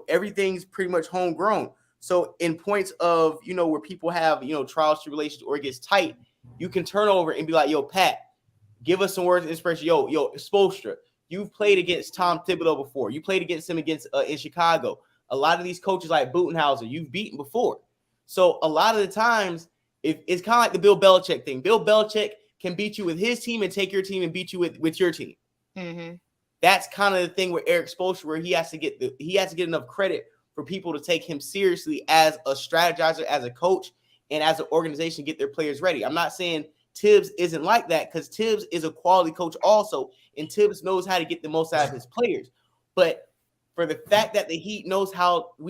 Everything's pretty much homegrown. So in points of, where people have, trials, tribulations, or it gets tight, you can turn over and be like, yo, Pat, give us some words of inspiration. Yo, Spoelstra, you've played against Tom Thibodeau before. You played against him in Chicago. A lot of these coaches like Budenhauser, you've beaten before. So a lot of the times, if it's kind of like the Bill Belichick thing. Bill Belichick can beat you with his team and take your team and beat you with your team. Mm-hmm. That's kind of the thing with Eric Spoelstra, where he has to get enough credit for people to take him seriously as a strategizer, as a coach, and as an organization, get their players ready. I'm not saying Tibbs isn't like that, because Tibbs is a quality coach also, and Tibbs knows how to get the most out of his players. But for the fact that the Heat we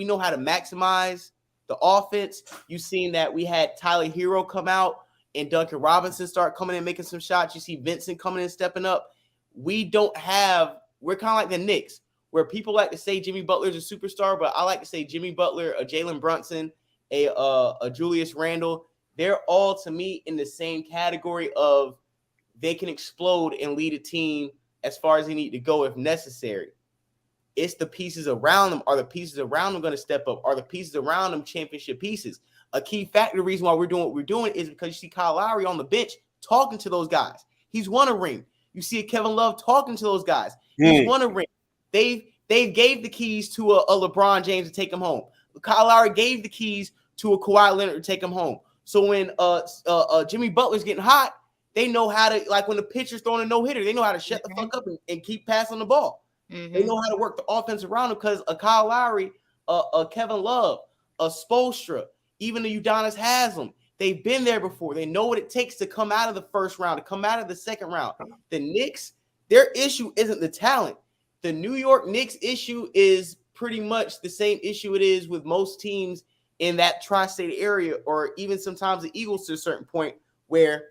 know how to maximize the offense, you've seen that we had Tyler Hero come out and Duncan Robinson start coming in making some shots. You see Vincent coming in stepping up. We're kind of like the Knicks, where people like to say Jimmy Butler's a superstar, but I like to say Jimmy Butler, a Jalen Brunson, a Julius Randle, they're all, to me, in the same category of they can explode and lead a team as far as they need to go if necessary. It's the pieces around them. Are the pieces around them going to step up? Are the pieces around them championship pieces? A key factor, the reason why we're doing what we're doing, is because you see Kyle Lowry on the bench talking to those guys. He's won a ring. You see Kevin Love talking to those guys. He's won a ring. They gave the keys to a LeBron James to take him home. Kyle Lowry gave the keys to a Kawhi Leonard to take him home. So when Jimmy Butler's getting hot, they know how to, like when the pitcher's throwing a no-hitter, they know how to shut the fuck up and keep passing the ball. Mm-hmm. They know how to work the offense around him, because a Kyle Lowry, a Kevin Love, a Spoelstra, even the Udonis Haslem, they've been there before. They know what it takes to come out of the first round, to come out of the second round. The Knicks, their issue isn't the talent. The New York Knicks issue is pretty much the same issue it is with most teams in that tri-state area, or even sometimes the Eagles to a certain point, where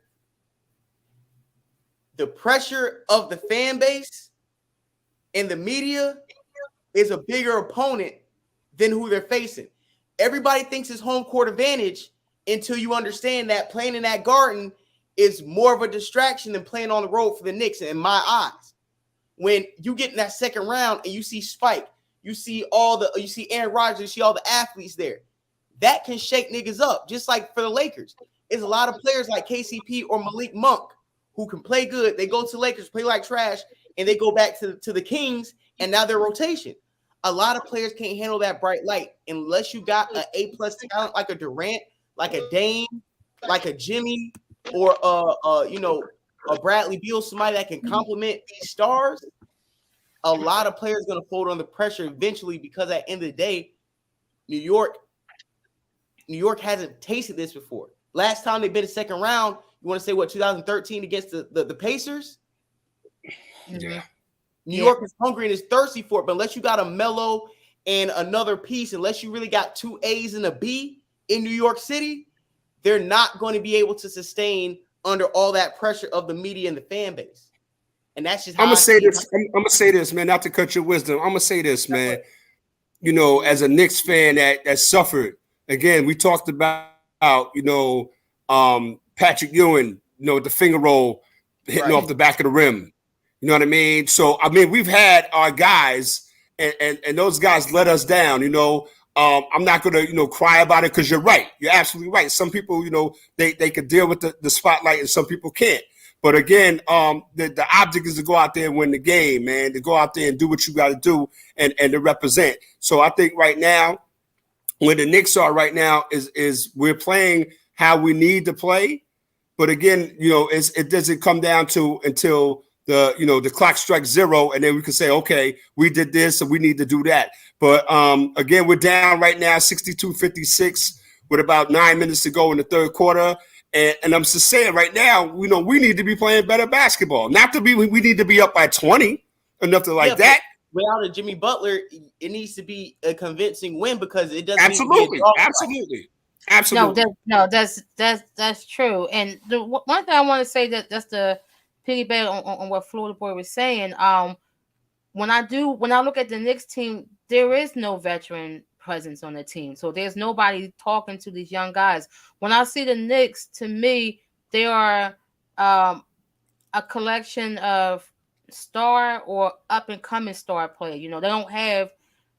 the pressure of the fan base and the media is a bigger opponent than who they're facing. Everybody thinks it's home court advantage until you understand that playing in that Garden is more of a distraction than playing on the road for the Knicks, in my eyes. When you get in that second round and you see Spike, you see Aaron Rodgers, you see all the athletes there, that can shake niggas up. Just like for the Lakers, there's a lot of players like KCP or Malik Monk who can play good. They go to Lakers, play like trash, and they go back to the Kings, and now they're rotation. A lot of players can't handle that bright light unless you got an A-plus talent like a Durant, like a Dame, like a Jimmy, or a Bradley Beal, somebody that can complement these stars. A lot of players are going to fold under pressure eventually, because at the end of the day, New York hasn't tasted this before. Last time they've been in second round, you want to say what, 2013 against the Pacers? Yeah. New York is hungry and is thirsty for it, but unless you got a Melo and another piece, unless you really got two A's and a B in New York City, they're not going to be able to sustain under all that pressure of the media and the fan base. And that's just how I'm gonna say this, man, not to cut your wisdom. I'm gonna say this, man. As a Knicks fan that suffered, again, we talked about, Patrick Ewing, the finger roll hitting off the back of the rim. You know what I mean? So, we've had our guys, and those guys let us down. I'm not going to, cry about it, because you're right. You're absolutely right. Some people, they could deal with the spotlight, and some people can't. But again, the object is to go out there and win the game, man, to go out there and do what you got to do and to represent. So I think right now, where the Knicks are right now is we're playing how we need to play. But again, it doesn't come down to until the clock strikes zero, and then we can say, okay, we did this, so we need to do that. But again, we're down right now, 62-56, with about 9 minutes to go in the third quarter. And I'm just saying right now, we need to be playing better basketball. Not to be, we need to be up by 20, enough to that. Without a Jimmy Butler, it needs to be a convincing win, because it doesn't. Absolutely. No, that's true. And the one thing I want to say, that's the piggyback on what Florida Boy was saying. When I look at the Knicks team, there is no veteran presence on the team. So there's nobody talking to these young guys. When I see the Knicks, to me, they are a collection of star or up and coming star player. They don't have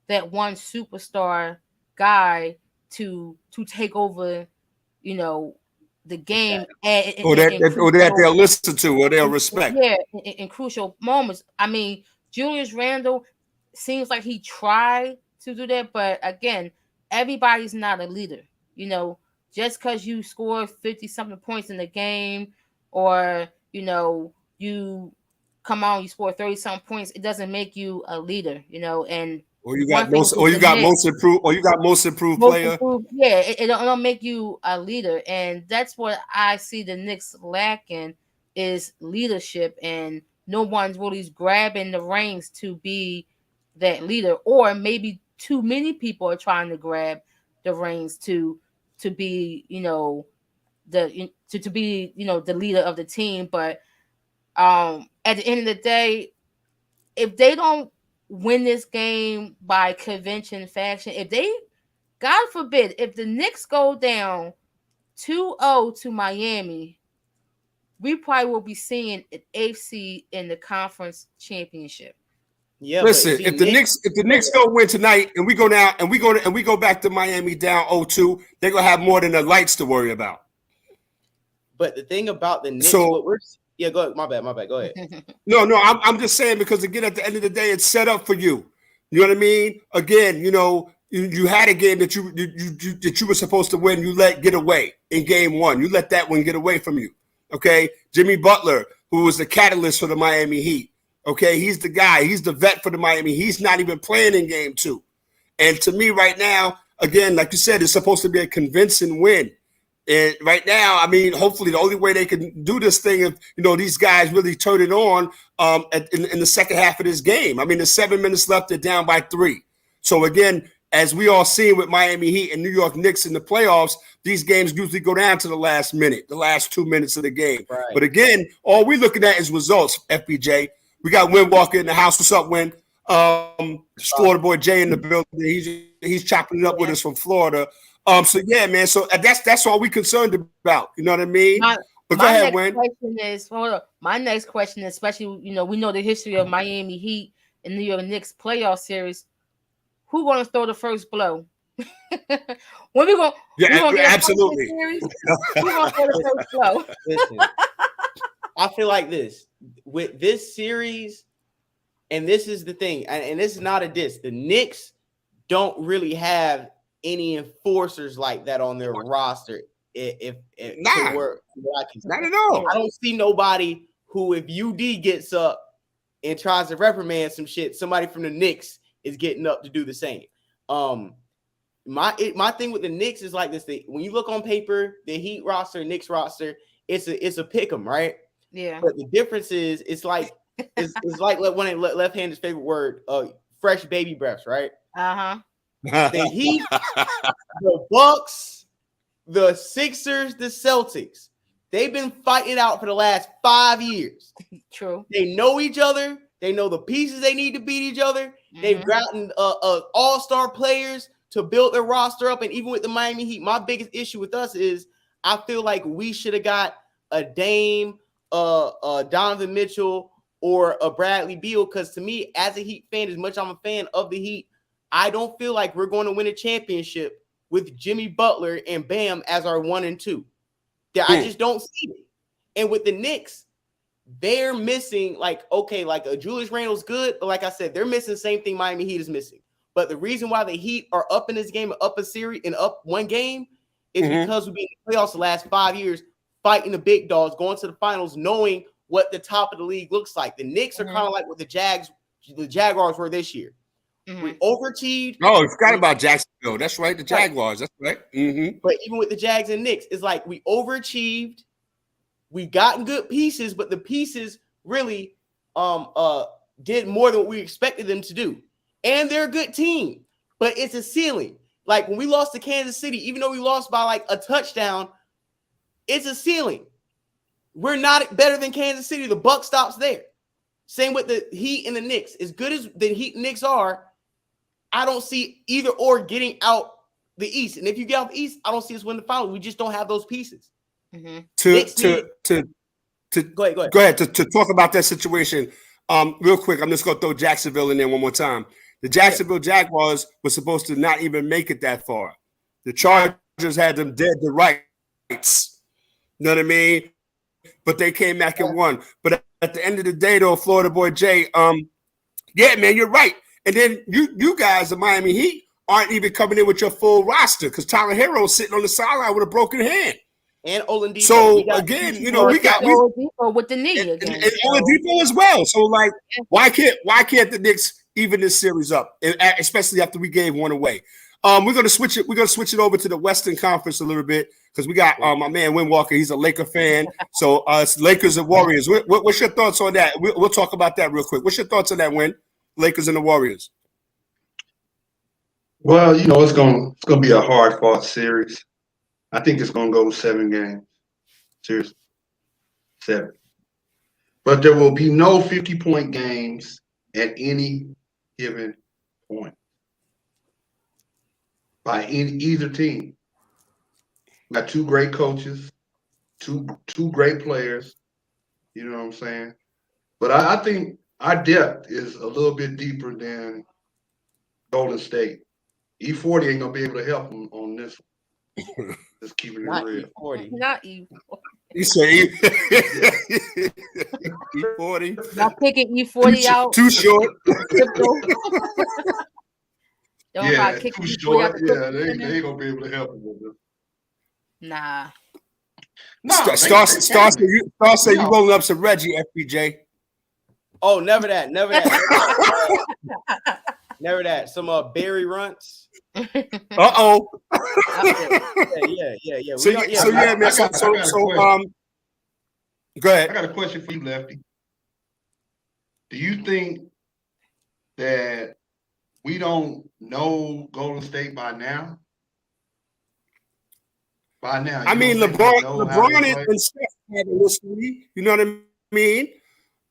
that one superstar guy to take over, the game or that they'll listen to, or they'll respect. Yeah, in crucial moments. I mean, Julius Randle seems like he tried to do that, but again, everybody's not a leader. Just because you score 50-something points in the game, or you come on, you score 30-something points, it doesn't make you a leader. And or you got most improved player. Yeah, it don't make you a leader, and that's what I see the Knicks lacking is leadership, and no one's really grabbing the reins to be that leader, or maybe too many people are trying to grab the reins to be the leader of the team. But at the end of the day, if they don't win this game by convention faction, if they, God forbid, if the Knicks go down 2-0 to Miami, we probably will be seeing an AFC in the conference championship. Yeah, listen, if the Knicks don't win tonight and we go down and we go back to Miami down 0-2, they're gonna have more than the lights to worry about. But the thing about the Knicks, go ahead. My bad. Go ahead. No, I'm just saying, because again, at the end of the day, it's set up for you. You know what I mean? Again, you had a game that you were supposed to win. You let get away in game one. You let that one get away from you. Okay, Jimmy Butler, who was the catalyst for the Miami Heat. Okay, he's the guy. He's the vet for the Miami. He's not even playing in game two. And to me, right now, again, like you said, it's supposed to be a convincing win. And right now, I mean, hopefully the only way they can do this thing is, these guys really turn it on in the second half of this game. I mean, there's 7 minutes left. They're down by 3. So again, as we all seen with Miami Heat and New York Knicks in the playoffs, these games usually go down to the last minute, the last 2 minutes of the game. Right. But again, all we're looking at is results, FBJ. We got Win Walker in the house. What's up, Win? Florida boy Jay in the building. He's chopping it up with us from Florida. So yeah, man. So that's all we concerned about. You know what I mean? But go ahead, Win. My next question is, especially we know the history of Miami Heat and New York Knicks playoff series. Who going to throw the first blow? When we going? Yeah, absolutely. Who going to throw the first blow? Listen, I feel like this with this series, and this is the thing, and this is not a diss. The Knicks don't really have any enforcers like that on their roster. Not at all. I don't see nobody who, if UD gets up and tries to reprimand some shit, somebody from the Knicks is getting up to do the same. My thing with the Knicks is like this thing. When you look on paper, the Heat roster, Knicks roster, it's a pick 'em, right? Yeah. But the difference is it's like one of left-handed's favorite word, fresh baby breaths, right? Uh-huh. The Heat, the Bucks, the Sixers, the Celtics, they've been fighting out for the last 5 years. True. They know each other. They know the pieces they need to beat each other. Mm-hmm. They've gotten all-star players to build their roster up. And even with the Miami Heat, my biggest issue with us is I feel like we should have got a Dame, Donovan Mitchell, or a Bradley Beal. Because to me, as a Heat fan, as much as I'm a fan of the Heat, I don't feel like we're going to win a championship with Jimmy Butler and Bam as our 1 and 2. I just don't see it. And with the Knicks, they're missing Julius Randle's good, but like I said, they're missing the same thing Miami Heat is missing. But the reason why the Heat are up in this game, up a series and up one game, is because we've been in the playoffs the last 5 years, fighting the big dogs, going to the finals, knowing what the top of the league looks like. The Knicks are kind of like what the Jaguars were this year. We overachieved. Oh, I forgot about Jacksonville. That's right, the Jaguars. That's right. But even with the Jags and Knicks, it's like we overachieved. We gotten good pieces, but the pieces really did more than what we expected them to do. And they're a good team, but it's a ceiling. Like when we lost to Kansas City, even though we lost by like a touchdown, it's a ceiling. We're not better than Kansas City. The buck stops there. Same with the Heat and the Knicks. As good as the Heat and Knicks are, I don't see either or getting out the East. And if you get out the East, I don't see us win the final. We just don't have those pieces. Mm-hmm. Go ahead to talk about that situation real quick. I'm just going to throw Jacksonville in there one more time. The Jacksonville Jaguars were supposed to not even make it that far. The Chargers had them dead to rights. You know what I mean? But they came back and won. But at the end of the day, though, Florida boy Jay, yeah, man, you're right. And then you guys, the Miami Heat, aren't even coming in with your full roster because Tyler Hero's sitting on the sideline with a broken hand. And Oladipo. So again, we got Oladipo with the knee again, and Oladipo as well. So like, why can't the Knicks even this series up, especially after we gave one away? We're gonna switch it. We're gonna switch it over to the Western Conference a little bit because we got my man Win Walker. He's a Laker fan. So it's Lakers and Warriors. What's your thoughts on that? We'll talk about that real quick. What's your thoughts on that, Win? Lakers and the Warriors. Well, it's gonna be a hard fought series. I think it's gonna go 7 games. Seriously, 7. But there will be no 50-point games at any given point by either team. We got 2 great coaches, two great players. You know what I'm saying? But I think our depth is a little bit deeper than Golden State. E40 ain't gonna be able to help them on this one. Just keeping it Not real. E40. Not E40. You say E40. Y'all picking E40 out. Too short. Yeah, too short. Yeah, they ain't gonna be able to help them with this. Nah. Star say you rolling up some Reggie, FPJ. Oh, never that. Never that. Some Barry Runts. Uh-oh. Yeah. So yeah, man. Go ahead. I got a question for you, Lefty. Do you think that we don't know Golden State by now? I mean, LeBron and Steph have a history. You know what I mean?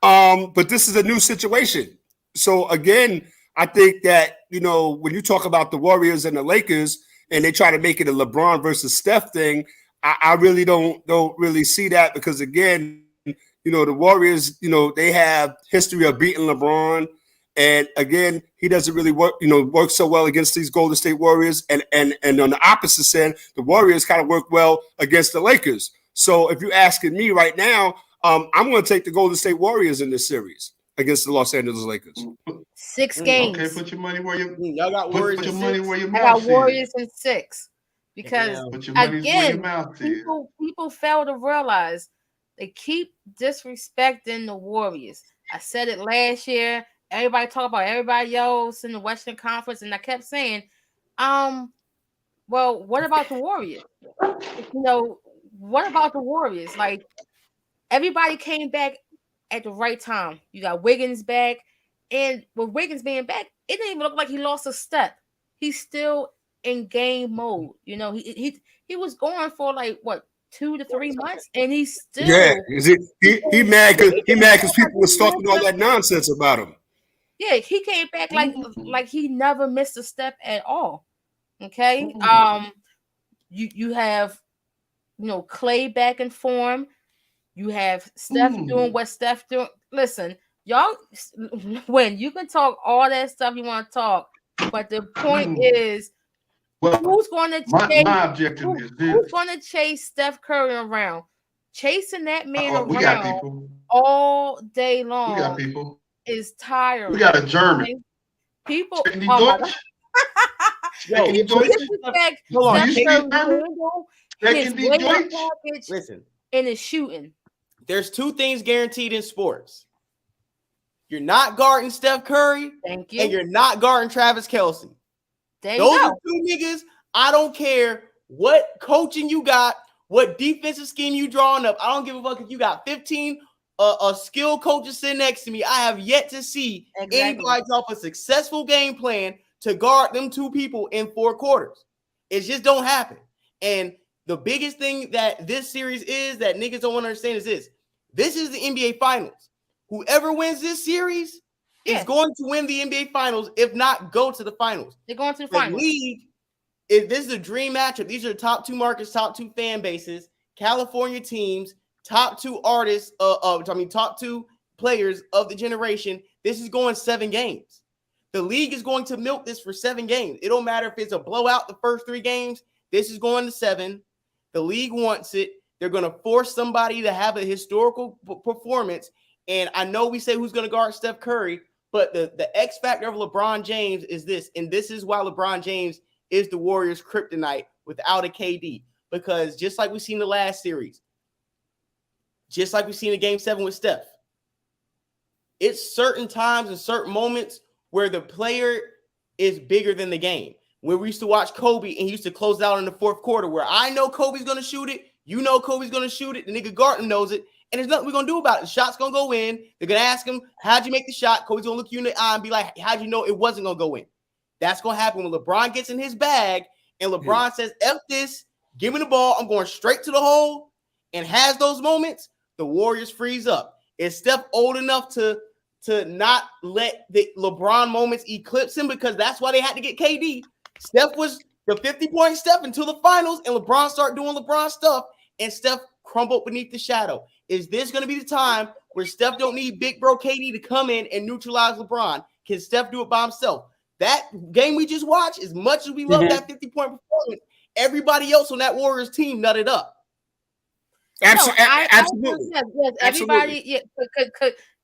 But this is a new situation. So again, I think that when you talk about the Warriors and the Lakers, and they try to make it a LeBron versus Steph thing, I really don't really see that because again, the Warriors, they have history of beating LeBron. And again, he doesn't really work so well against these Golden State Warriors. And on the opposite end, the Warriors kind of work well against the Lakers. So if you're asking me right now, I'm going to take the Golden State Warriors in this series against the Los Angeles Lakers. 6 games. Okay, put your money where y'all got Warriors. Put your money where your I mouth got Warriors in 6 because again, people fail to realize they keep disrespecting the Warriors. I said it last year. Everybody talk about everybody else in the Western Conference, and I kept saying, well, what about the Warriors? What about the Warriors? Like, everybody came back at the right time. You got Wiggins back, and with Wiggins being back, it didn't even look like he lost a step. He's still in game mode. He was going for like what 2 to 3 months, and he's still he mad because people were talking all that nonsense about him. Yeah, he came back like he never missed a step at all. Okay. You have Clay back in form. You have Steph doing what Steph doing. Listen, y'all, when you can talk all that stuff you want to talk, but the point is, who's going to chase? My objective is this: who's going to chase Steph Curry around? Chasing that man around all day long. We got people. Is tiring. We got a German. People. Listen. And it's shooting. There's 2 things guaranteed in sports. You're not guarding Steph Curry. Thank you. And you're not guarding Travis Kelce. Those are 2 niggas. I don't care what coaching you got, what defensive scheme you drawing up. I don't give a fuck if you got 15 a skilled coach sitting next to me. I have yet to see anybody drop a successful game plan to guard them 2 people in 4 quarters. It just don't happen. And the biggest thing that this series is that niggas don't want to understand is this. This is the NBA Finals. Whoever wins this series is going to win the NBA Finals, if not go to the finals. They're going to the finals. League, if this is a dream matchup, these are the top 2 markets, top 2 fan bases, California teams, top 2 artists, top 2 players of the generation. This is going 7 games. The league is going to milk this for 7 games. It don't matter if it's a blowout the first 3 games. This is going to 7. The league wants it. They're going to force somebody to have a historical performance. And I know we say who's going to guard Steph Curry, but the X factor of LeBron James is this. And this is why LeBron James is the Warriors' kryptonite without a KD. Because just like we seen the last series, just like we seen in Game 7 with Steph, it's certain times and certain moments where the player is bigger than the game. Where we used to watch Kobe and he used to close out in the fourth quarter, where I know Kobe's going to shoot it. You know Kobe's going to shoot it. The nigga Garton knows it. And there's nothing we're going to do about it. The shot's going to go in. They're going to ask him, how'd you make the shot? Kobe's going to look you in the eye and be like, how'd you know it wasn't going to go in? That's going to happen when LeBron gets in his bag and LeBron says, F this, give me the ball. I'm going straight to the hole, and has those moments. The Warriors freeze up. Is Steph old enough to not let the LeBron moments eclipse him? Because that's why they had to get KD. Steph was the 50-point Steph until the finals, and LeBron started doing LeBron stuff, and Steph crumbled beneath the shadow. Is this going to be the time where Steph don't need big bro KD to come in and neutralize LeBron? Can Steph do it by himself? That game we just watched, as much as we love that 50-point performance, everybody else on that Warriors team nutted up. Absolutely. Yes, everybody. Yeah,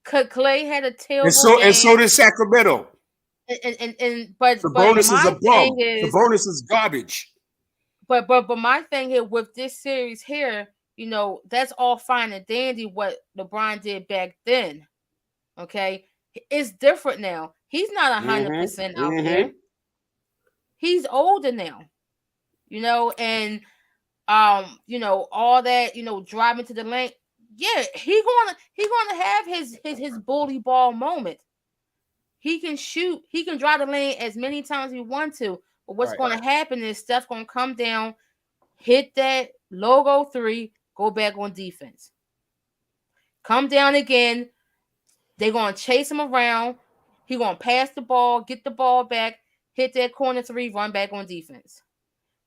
could Clay had a terrible and so did Sacramento. But the bonus is a bum. The bonus is garbage. But my thing here with this series here, that's all fine and dandy what LeBron did back then. Okay, it's different now. He's not 100% out there. He's older now, and all that, driving to the lane. Yeah, he's gonna have his bully ball moment. He can shoot. He can drive the lane as many times as he wants to. But what's going to happen is Steph's going to come down, hit that logo 3, go back on defense. Come down again. They're going to chase him around. He's going to pass the ball, get the ball back, hit that corner 3, run back on defense.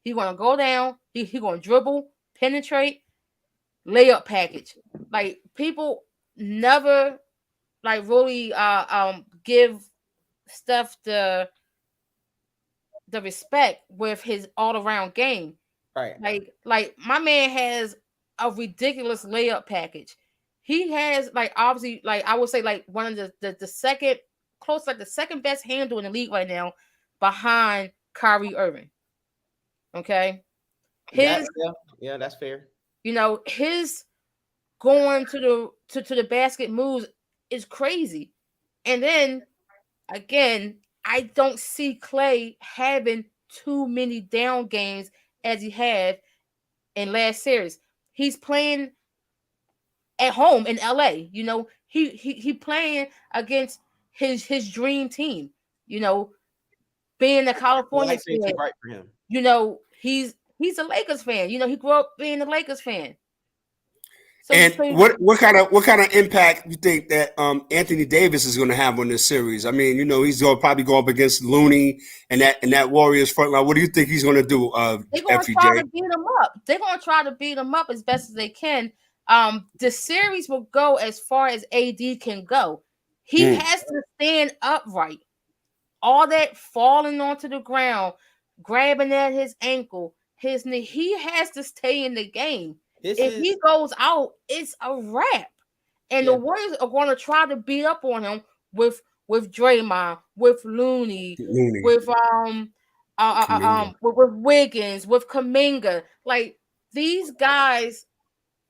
He's going to go down. He's going to dribble, penetrate, layup package. Like, people never really give Steph the respect with his all-around game. Right. Like my man has a ridiculous layup package. He has obviously I would say one of the second close, the second best handle in the league right now, behind Kyrie Irving. Okay. Yeah, that's fair. His going to the basket moves is crazy. And then again, I don't see Clay having too many down games as he had in last series. He's playing at home in LA. He playing against his dream team. Being a California fan, right for him. He's a Lakers fan. He grew up being a Lakers fan. What kind of impact you think that Anthony Davis is going to have on this series? I mean, he's going to probably go up against Looney and that Warriors front line. What do you think he's going to do? They're going to try to beat him up. They're going to try to beat him up as best as they can. The series will go as far as AD can go. He has to stand upright. All that falling onto the ground, grabbing at his ankle, his knee. He has to stay in the game. If he goes out, it's a wrap. And the Warriors are going to try to beat up on him with Draymond, with Looney. With Wiggins, with Kuminga. These guys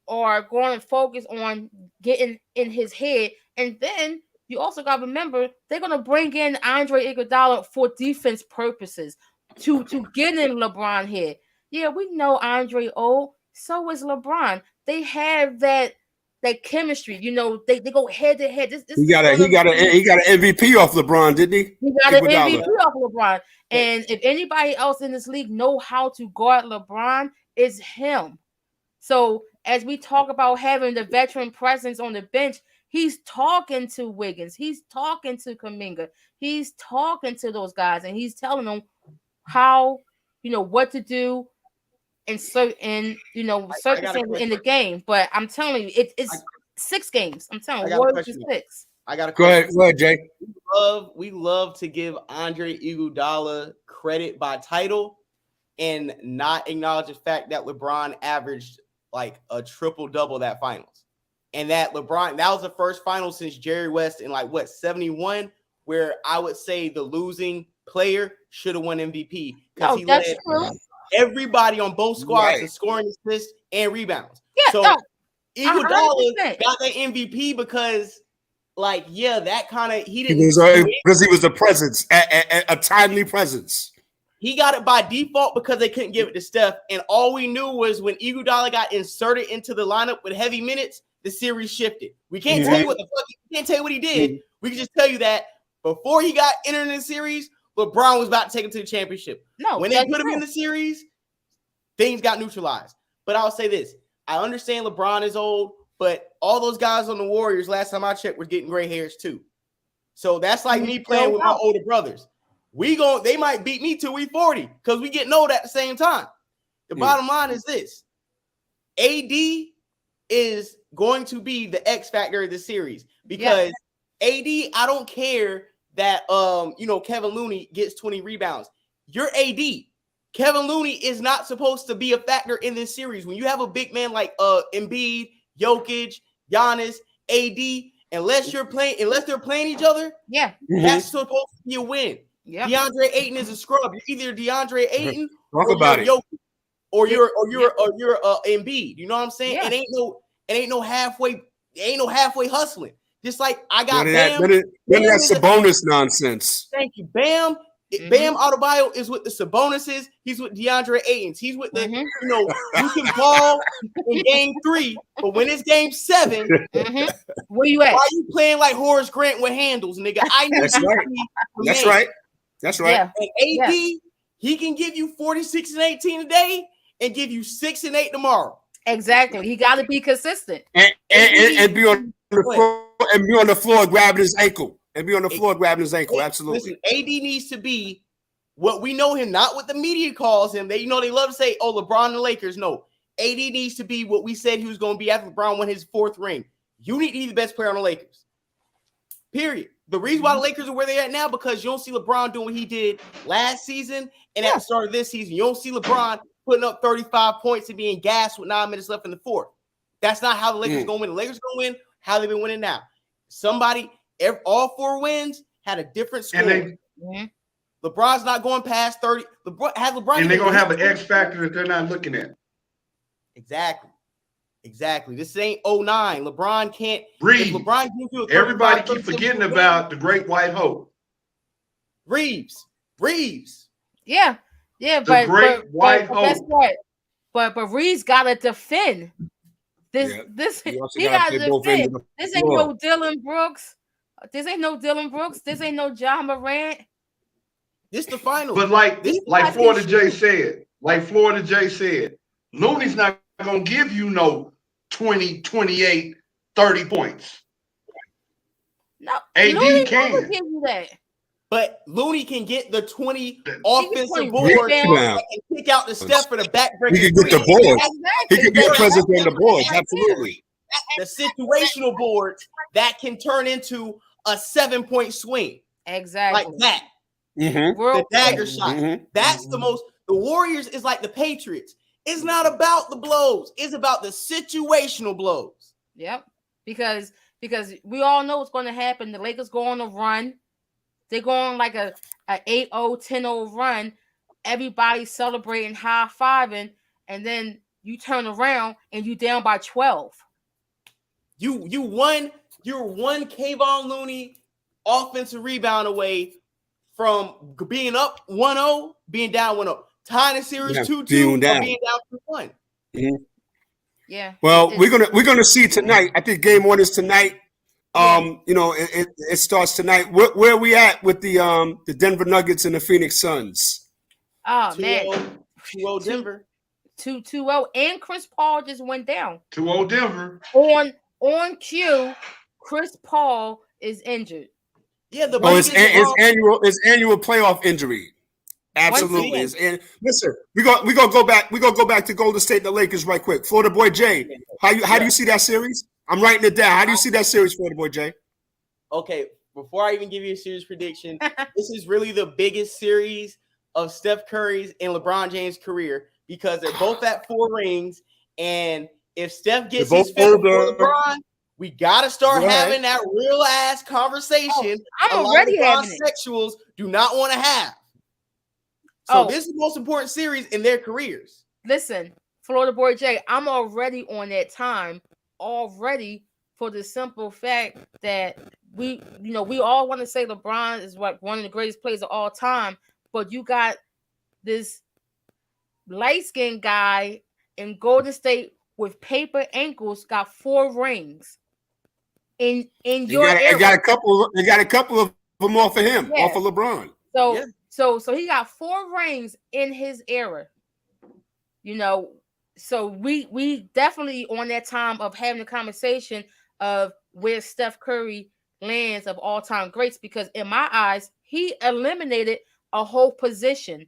are going to focus on getting in his head. And then you also got to remember, they're going to bring in Andre Iguodala for defense purposes to get in LeBron head. Yeah, we know Andre old. So is LeBron. They have that chemistry. They go head to head. He got an MVP off LeBron, didn't he? He got an MVP off LeBron. And if anybody else in this league know how to guard LeBron, it's him. So as we talk about having the veteran presence on the bench, he's talking to Wiggins. He's talking to Kuminga. He's talking to those guys, and he's telling them how, what to do. And certain, circumstances in the game, but I'm telling you, it's 6 games. I'm telling you, Warriors is 6. I got a question. Go ahead, Jay. We love to give Andre Iguodala credit by title, and not acknowledge the fact that LeBron averaged like a triple-double that finals. And that LeBron, that was the first final since Jerry West in 71, where I would say the losing player should have won MVP because he led everybody on both squads in scoring, assists, and rebounds. Yeah, so Iguodala 100%. got that MVP because, that kind of because he was the presence, a timely presence. He got it by default because they couldn't give it to Steph, and all we knew was when Iguodala got inserted into the lineup with heavy minutes, the series shifted. We can't tell you what we can't tell you what he did. We can just tell you that before he got entered in the series, LeBron was about to take him to the championship. No, when they put him in the series, things got neutralized. But I'll say this: I understand LeBron is old, but all those guys on the Warriors, last time I checked, were getting gray hairs too. So that's like me playing with my older brothers. They might beat me till we 40 because we getting old at the same time. The bottom line is this: AD is going to be the X factor of the series because AD, I don't care that Kevin Looney gets 20 rebounds. You're AD. Kevin Looney is not supposed to be a factor in this series. When you have a big man like Embiid, Jokic, Giannis, AD, unless they're playing each other, that's supposed to be a win. Yep. DeAndre Ayton is a scrub. You're either DeAndre Ayton or Jokic, or you're Embiid. You know what I'm saying? Yeah. It ain't no halfway hustling. Just like I got Bam. That's Sabonis nonsense. Thank you, Bam. Bam Adebayo is with the Sabonises. He's with DeAndre Ayton. He's with the you can ball in game 3, but when it's game 7, where you at? Why are you playing like Horace Grant with handles, nigga? I know That's right. That's right. Yeah. And AD, he can give you 46 and 18 today and give you 6 and 8 tomorrow. Exactly. He got to be consistent and be on the floor and be on the floor grabbing his ankle. Absolutely. Listen, AD needs to be what we know him, not what the media calls him. They love to say, "Oh, LeBron and the Lakers." No, AD needs to be what we said he was going to be after LeBron won his 4th ring. You need to be the best player on the Lakers. Period. The reason why the Lakers are where they're at now because you don't see LeBron doing what he did last season and at the start of this season. You don't see LeBron putting up 35 points and being gassed with 9 minutes left in the 4th. That's not how the Lakers going to win. The Lakers going to win how they've been winning now. All 4 wins had a different score. LeBron's not going past 30. LeBron and they're going to have an X factor that they're not looking at. Exactly. This ain't 09. LeBron can't breathe. Everybody keep forgetting about the great white hope. Reeves. Yeah, but guess what? But Reeves gotta defend. He gotta defend. This ain't no Dylan Brooks. This ain't no John Morant. This the final. But like Florida J said, Looney's not gonna give you no 20, 28, 30 points. No, AD Looney can give you that. But Looney can get the 20 offensive boards and kick out the step for the backbreaker. He can get the boards. He can be present on the boards. Absolutely. The situational boards that can turn into a 7-point swing. Exactly. Like that. The dagger shot. That's the most. The Warriors is like the Patriots. It's not about the blows. It's about the situational blows. Yep. Because we all know what's going to happen. The Lakers go on a run. They go on like a 8-0, 10-0 run. Everybody celebrating, high-fiving, and then you turn around and you down by 12. You're one Kayvon Looney offensive rebound away from being up 1-0, being down 1-0. Tying the series 2-2 or being down 2-1. Yeah. Well, we're gonna see tonight. I think game 1 is tonight. It starts tonight. Where are we at with the Denver Nuggets and the Phoenix Suns? Oh man, 2-0 Denver. 2-0, and Chris Paul just went down. 2-0 Denver. On cue, Chris Paul is injured. Yeah, his annual playoff injury. Absolutely. And listen, we're gonna go back to Golden State and the Lakers right quick. Florida boy Jay, how do you see that series? I'm writing it down. How do you see that series, Florida boy Jay? Okay, before I even give you a series prediction, this is really the biggest series of Steph Curry's and LeBron James' career because they're both at 4 rings. And if Steph gets his fifth before LeBron, we gotta start having that real ass conversation. I'm already having it. Sexuals do not want to have. So this is the most important series in their careers. Listen, Florida Boy J, I'm already on that time already for the simple fact that we all want to say LeBron is like one of the greatest players of all time, but you got this light-skinned guy in Golden State with paper ankles got 4 rings in your era. Got a couple of them off of him, off of LeBron. So he got 4 rings in his era. So we definitely on that time of having a conversation of where Steph Curry lands of all-time greats, because in my eyes, he eliminated a whole position.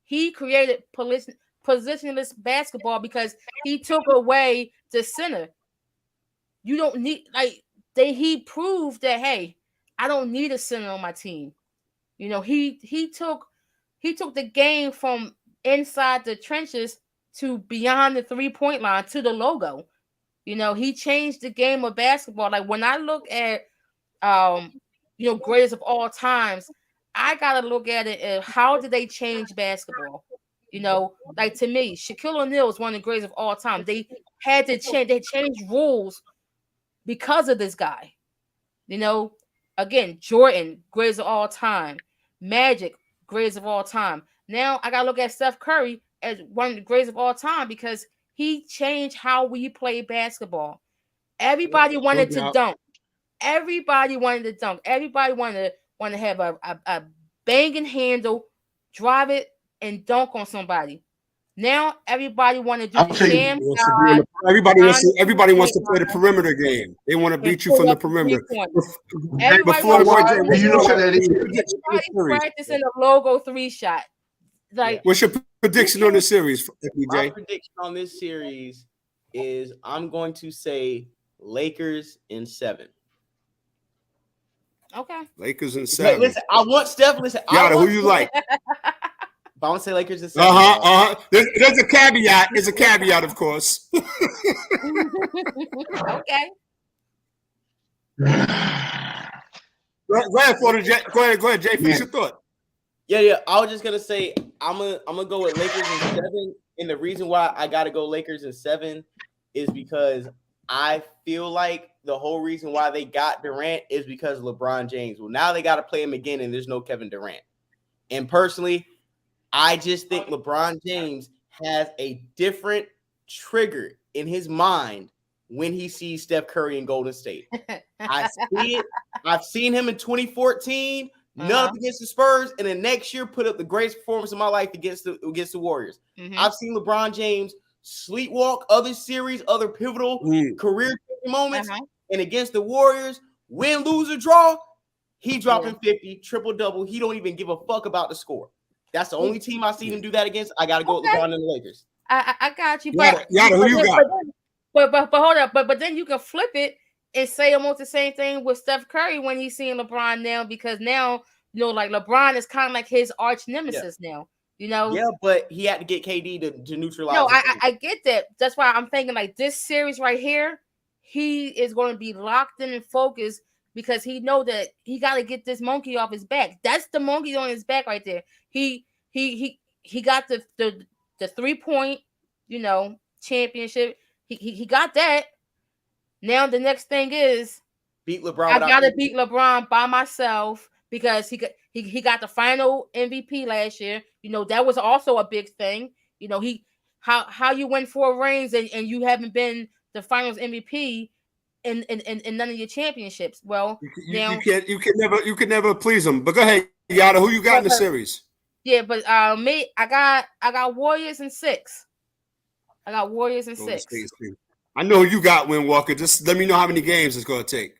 He created positionless basketball because he took away the center. You don't need he proved that, hey, I don't need a center on my team. He took the game from inside the trenches to beyond the 3-point line to the logo. He changed the game of basketball. Like when I look at greatest of all times, I gotta look at it as how did they change basketball? Like to me, Shaquille O'Neal is one of the greatest of all time. They had to change. They changed rules because of this guy. Again, Jordan, greatest of all time. Magic, greatest of all time. Now I gotta look at Steph Curry as one of the greatest of all time because he changed how we play basketball. Everybody wanted to dunk. Everybody wanted to dunk. Everybody wanted to have a banging handle, drive it, and dunk on somebody. Now everybody want to do the sham. Everybody wants to play the perimeter game. They want to beat you from the perimeter. Everybody's practicing a logo 3 shot. What's your prediction on this series, My prediction on this series is I'm going to say Lakers in 7. Okay. Lakers in 7. Listen, I want Steph. Listen, who you like? But I want to say Lakers in 7. There's a caveat. There's a caveat, of course. Okay. Go ahead, Florida. Go ahead, Jay. Finish your thought. Yeah. I was just gonna say I'm gonna go with Lakers in 7, and the reason why I gotta go Lakers in 7 is because I feel like the whole reason why they got Durant is because of LeBron James. Well, now they got to play him again, and there's no Kevin Durant. And personally, I just think LeBron James has a different trigger in his mind when he sees Steph Curry in Golden State. I see it. I've seen him in 2014, up against the Spurs, and then next year put up the greatest performance of my life against the Warriors. I've seen LeBron James sleepwalk other series, other pivotal career moments, and against the Warriors, win, lose, or draw, he dropping 50, triple-double. He don't even give a fuck about the score. That's the only team I've seen him do that against. I got to go with LeBron and the Lakers. I got you. Who you got? But hold up. But then you can flip it and say almost the same thing with Steph Curry when he's seeing LeBron now, because now, like LeBron is kind of like his arch nemesis now. Yeah, but he had to get KD to neutralize. No, I get that. That's why I'm thinking like this series right here, he is going to be locked in and focused because he know that he got to get this monkey off his back. That's the monkey on his back right there. He got the 3-point, championship. He got that. Now the next thing is beat LeBron. I gotta beat LeBron by myself because he got the final MVP last year. That was also a big thing. How you win 4 rings and you haven't been the finals MVP in none of your championships. Well, you can never please them. But go ahead, Yada. Who you got in the series? Yeah, but me, I got Warriors in 6. I got Warriors in 6. I know you got, Win Walker. Just let me know how many games it's going to take.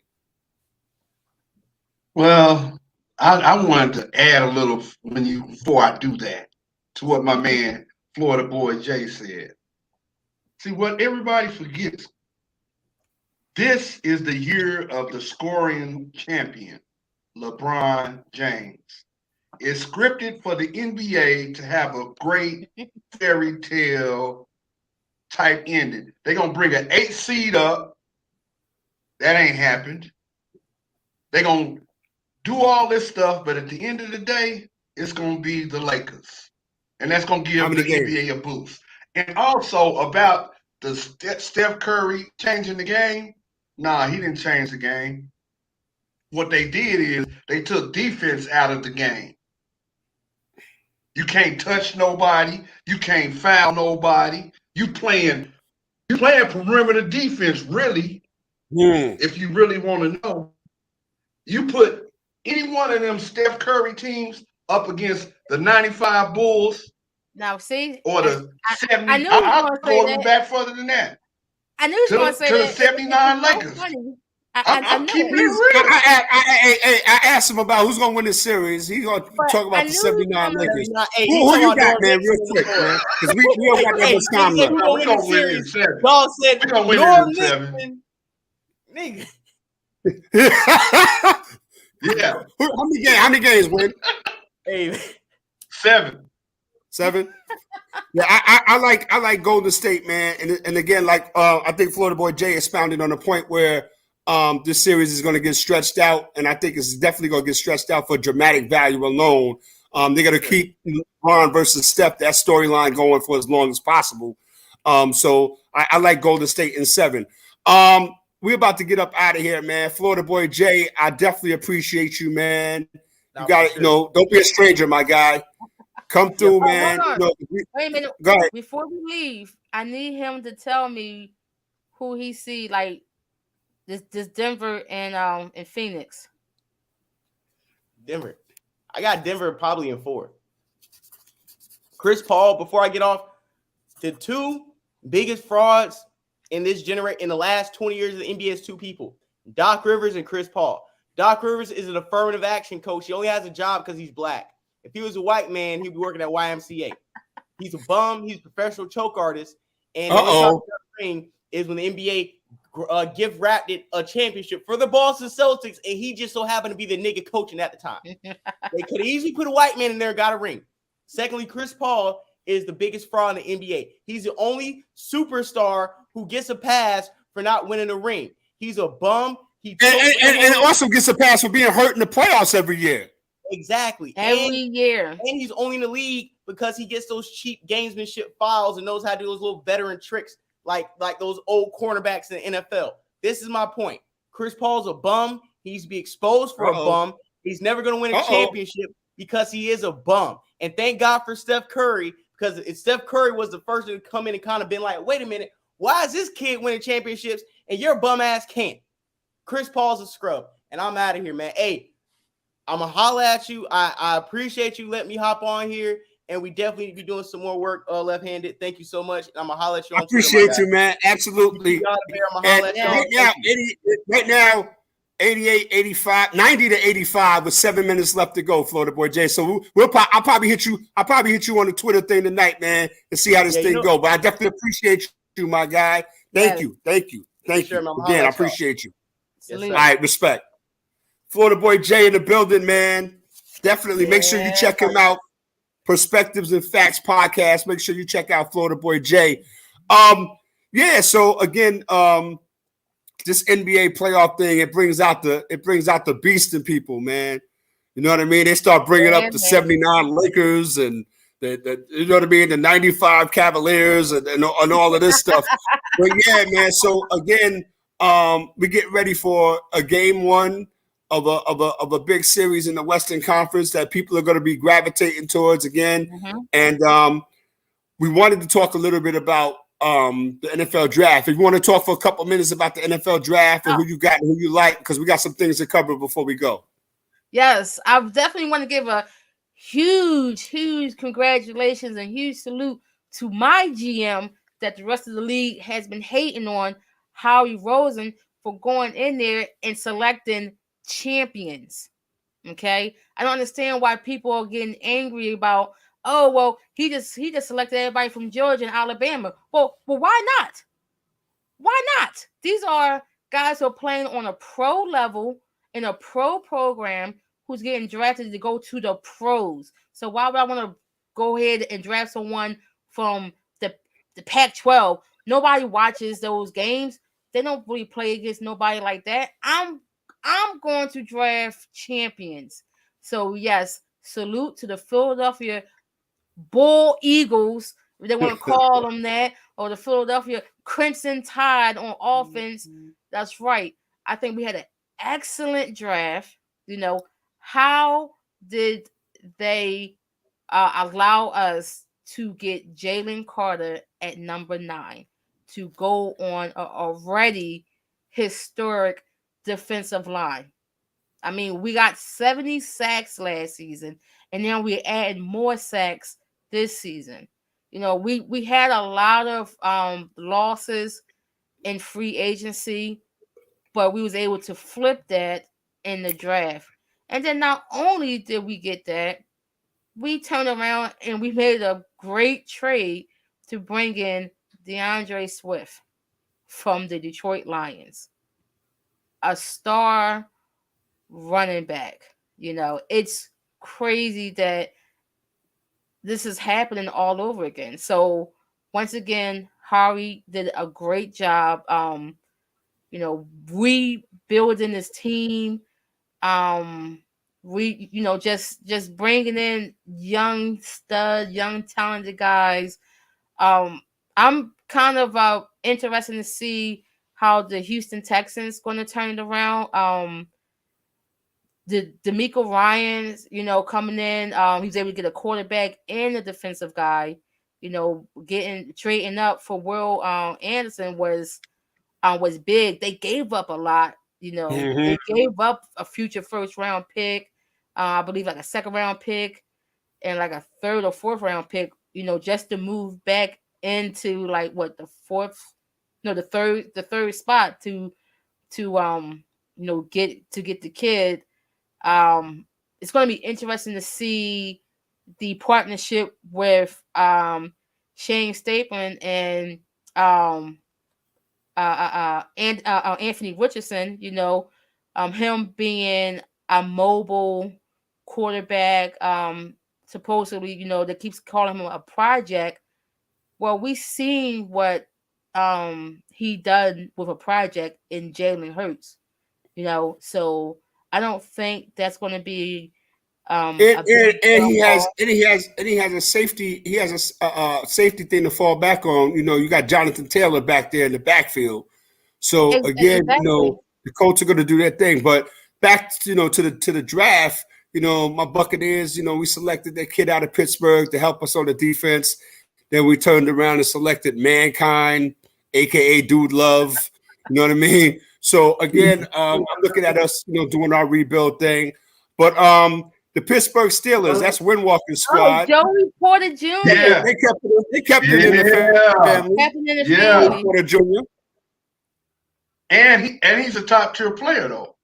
Well, I wanted to add a little before I do that to what my man Florida Boy Jay said. See, what everybody forgets, this is the year of the scoring champion, LeBron James. It's scripted for the NBA to have a great fairy tale type ending. They're going to bring an 8 seed up. That ain't happened. They're going to do all this stuff, but at the end of the day, it's going to be the Lakers. And that's going to give the NBA a boost. And also about the Steph Curry changing the game. Nah, he didn't change the game. What they did is they took defense out of the game. You can't touch nobody. You can't foul nobody. You playing perimeter defense, really. If you really want to know. You put any one of them Steph Curry teams up against the 95 Bulls. Now, see, or the 70. I knew I'll go even back further than that. I knew he was going to say to that. the 79 Lakers. I'm keeping it real. I asked him about who's going to win this series. He's going to talk about the 79 Lakers. Who you got, man, real quick, man? Because we don't got that much time left. We're going to win in 7. Y'all said we're going to win in 7. Nigga. Yeah. How many games win? Hey. 7. Yeah, I like Golden State, man, and again, like I think Florida Boy Jay expounded on the point where this series is going to get stretched out, and I think it's definitely going to get stretched out for dramatic value alone. They're going to keep LeBron versus Steph, that storyline going for as long as possible. So I like Golden State in 7. We're about to get up out of here, man. Florida Boy Jay, I definitely appreciate you, man. You got it. Don't be a stranger, my guy. Come through, man. Wait a minute. Go ahead. Before we leave, I need him to tell me who he see like this Denver and Phoenix. Denver. I got Denver probably in 4. Chris Paul, before I get off, the 2 biggest frauds in this in the last 20 years of the NBA is 2 people, Doc Rivers and Chris Paul. Doc Rivers is an affirmative action coach. He only has a job because he's black. If he was a white man, he'd be working at YMCA. He's a bum. He's a professional choke artist. And the only thing is when the NBA gift wrapped it a championship for the Boston Celtics, and he just so happened to be the nigga coaching at the time. They could easily put a white man in there and got a ring. Secondly, Chris Paul is the biggest fraud in the NBA. He's the only superstar who gets a pass for not winning a ring. He's a bum. And also gets a pass for being hurt in the playoffs every year. Exactly. Every year. And he's only in the league because he gets those cheap gamesmanship fouls and knows how to do those little veteran tricks like those old cornerbacks in the NFL. This is my point. Chris Paul's a bum. He needs to be exposed for a bum. He's never going to win a championship because he is a bum. And thank God for Steph Curry, because if Steph Curry was the first to come in and kind of been like, wait a minute, why is this kid winning championships and your bum ass can't? Chris Paul's a scrub. And I'm out of here, man. Hey, I'm going to holler at you. I appreciate you letting me hop on here, and we definitely need to be doing some more work left-handed. Thank you so much. I'm going to holler at you on Twitter. I appreciate you, man. Absolutely. Right now, 88, 85, 90 to 85 with 7 minutes left to go, Florida Boy Jay. So I'll probably hit you on the Twitter thing tonight, man, and see how this thing go. But I definitely appreciate you, my guy. Thank you. Again, I appreciate you. Yes, all right, respect. Florida Boy Jay in the building, man. Definitely make sure you check him out. Perspectives and Facts podcast. Make sure you check out Florida Boy Jay. So again, this NBA playoff thing, it brings out the beast in people, man. You know what I mean? They start bringing up the 79 Lakers and the you know what I mean, the 95 Cavaliers and all of this stuff. But yeah, man. So again, we get ready for a game 1 of a big series in the Western Conference that people are going to be gravitating towards again. And we wanted to talk a little bit about the NFL draft. If you want to talk for a couple minutes about the NFL draft and who you got and who you like, because we got some things to cover before we go. Yes, I definitely want to give a huge congratulations and huge salute to my GM that the rest of the league has been hating on, Howie Rosen, for going in there and selecting champions. Okay, I don't understand why people are getting angry about, oh well, he just selected everybody from Georgia and Alabama. Well, why not? Why not? These are guys who are playing on a pro level in a pro program who's getting drafted to go to the pros. So why would I want to go ahead and draft someone from the Pac-12? Nobody watches those games. They don't really play against nobody like that. I'm going to draft champions. So yes, salute to the Philadelphia Bull Eagles, if they want to call them that, or the Philadelphia Crimson Tide on offense. That's right. I think we had an excellent draft. How did they allow us to get Jalen Carter at number 9 to go on an already historic defensive line? I mean, we got 70 sacks last season, and now we're adding more sacks this season. We had a lot of losses in free agency, but we was able to flip that in the draft. And then not only did we get that, we turned around and we made a great trade to bring in DeAndre Swift from the Detroit Lions, a star running back. It's crazy that this is happening all over again. So once again, Harry did a great job rebuilding this team. We just bringing in young talented guys. I'm kind of interested to see how the Houston Texans going to turn it around. The D'Amico Ryans, coming in, he was able to get a quarterback and a defensive guy. Trading up for Will Anderson was big. They gave up a lot. They gave up a future first round pick, I believe like a second round pick, and like a third or fourth round pick. Just to move back into like what the third spot to get the kid. It's going to be interesting to see the partnership with Shane Stapleton and Anthony Richardson. Him being a mobile quarterback. Supposedly, that keeps calling him a project. Well, we've seen what he done with a project in Jalen Hurts. So I don't think that's going to be and he has a safety. He has a safety thing to fall back on. You got Jonathan Taylor back there in the backfield. So again, exactly. The Colts are going to do their thing. But back, to the draft. My Buccaneers. We selected that kid out of Pittsburgh to help us on the defense. Then we turned around and selected Mankind, aka Dude Love. You know what I mean? So again, I'm looking at us, doing our rebuild thing. But the Pittsburgh Steelers, that's Windwalker's squad. Joey Porter Jr. Yeah. They kept it in the family. Porter Jr. And he's a top tier player though.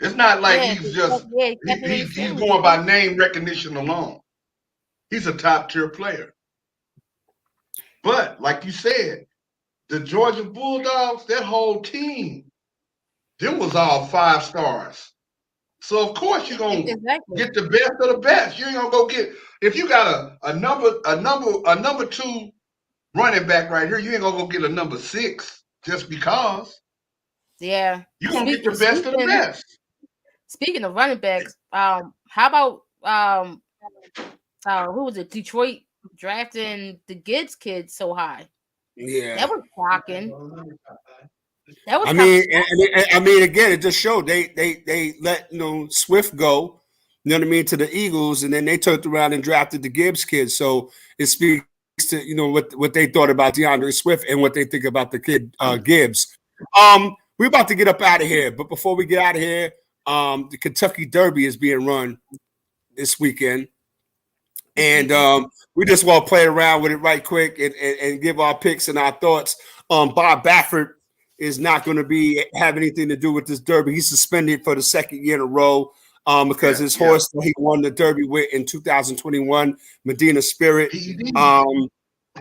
It's not like he's just he's going by name recognition alone. He's a top tier player. But like you said, the Georgia Bulldogs, that whole team, them was all 5 stars. So of course you're gonna get the best of the best. You ain't gonna go get, if you got a number 2 running back right here, you ain't gonna go get a number 6 just because. Yeah, you're gonna get the best of the best. Speaking of running backs, how about who was it? Detroit drafting the Gibbs kid so high. Yeah, that was shocking. I mean, again, it just showed they let Swift go. You know what I mean, to the Eagles, and then they turned around and drafted the Gibbs kid. So it speaks to what they thought about DeAndre Swift and what they think about the kid Gibbs. We're about to get up out of here, but before we get out of here, the Kentucky Derby is being run this weekend. And we just want to play around with it right quick and give our picks and our thoughts. Bob Baffert is not going to have anything to do with this Derby. He's suspended for the second year in a row because his horse that he won the Derby with in 2021, Medina Spirit,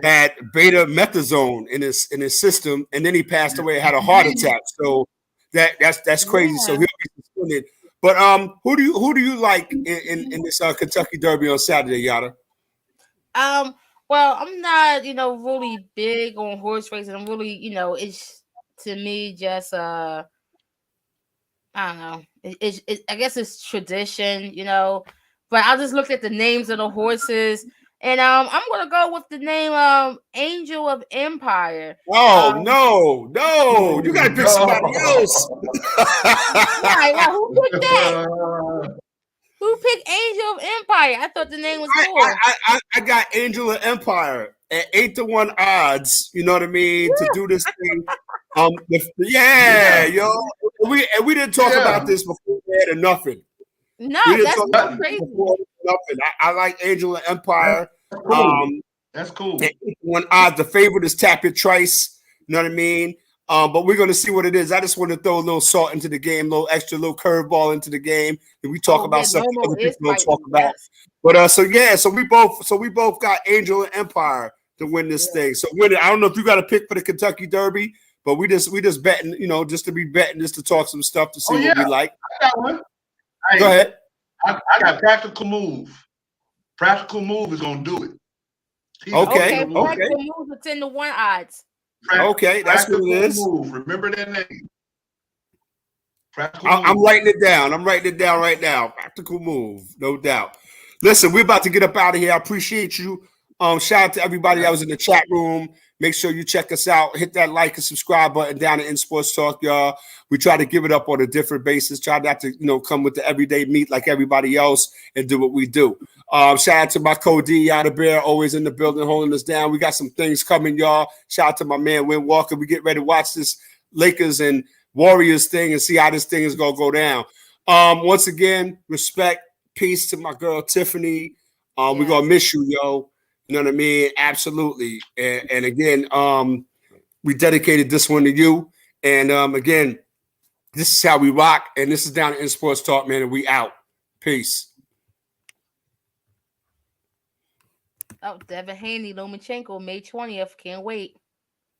had beta methazone in his system, and then he passed away, had a heart attack. So that's crazy. So he'll be suspended. But who do you like in this Kentucky Derby on Saturday, Yada? Well, I'm not, really big on horse racing. I'm really, it's to me just I don't know. I guess it's tradition, But I just looked at the names of the horses, and I'm gonna go with the name Angel of Empire. Oh no! You gotta pick somebody else. Why? Well, who picked that? Who picked Angel of Empire? I thought the name was cool. I got Angel of Empire at 8-1 odds. You know what I mean? To do this thing. Yo. We didn't talk about this before or nothing. No, that's not crazy. Nothing. I like Angel of Empire. That's cool. 8-1 odds. The favorite is Tappet Trice. You know what I mean? But we're going to see what it is. I just want to throw a little salt into the game, a little curveball into the game. And we talk about something other people don't talk about. But so we both got Angel and Empire to win this thing. So I don't know if you got a pick for the Kentucky Derby, but we just betting, just to be betting, just to talk some stuff to see what we like. I got one. Hey, go ahead. I got Practical Move. Practical Move is going to do it. Practical Move is 10-1 odds. Okay, that's what it is. Move. Remember that name. I'm writing it down. I'm writing it down right now. Practical Move, no doubt. Listen, we're about to get up out of here. I appreciate you. Shout out to everybody that was in the chat room. Make sure you check us out. Hit that like and subscribe button down at In Sports Talk, y'all. We try to give it up on a different basis. Try not to, come with the everyday meat like everybody else and do what we do. Shout out to my co-D, Yada Bear, always in the building, holding us down. We got some things coming, y'all. Shout out to my man, Win Walker. We get ready to watch this Lakers and Warriors thing and see how this thing is going to go down. Once again, respect, peace to my girl, Tiffany. We're going to miss you, yo. You know what I mean? Absolutely. And again, we dedicated this one to you. And again, this is how we rock. And this is down at In Sports Talk, man. And we out. Peace. Oh, Devin Haney, Lomachenko, May 20th. Can't wait.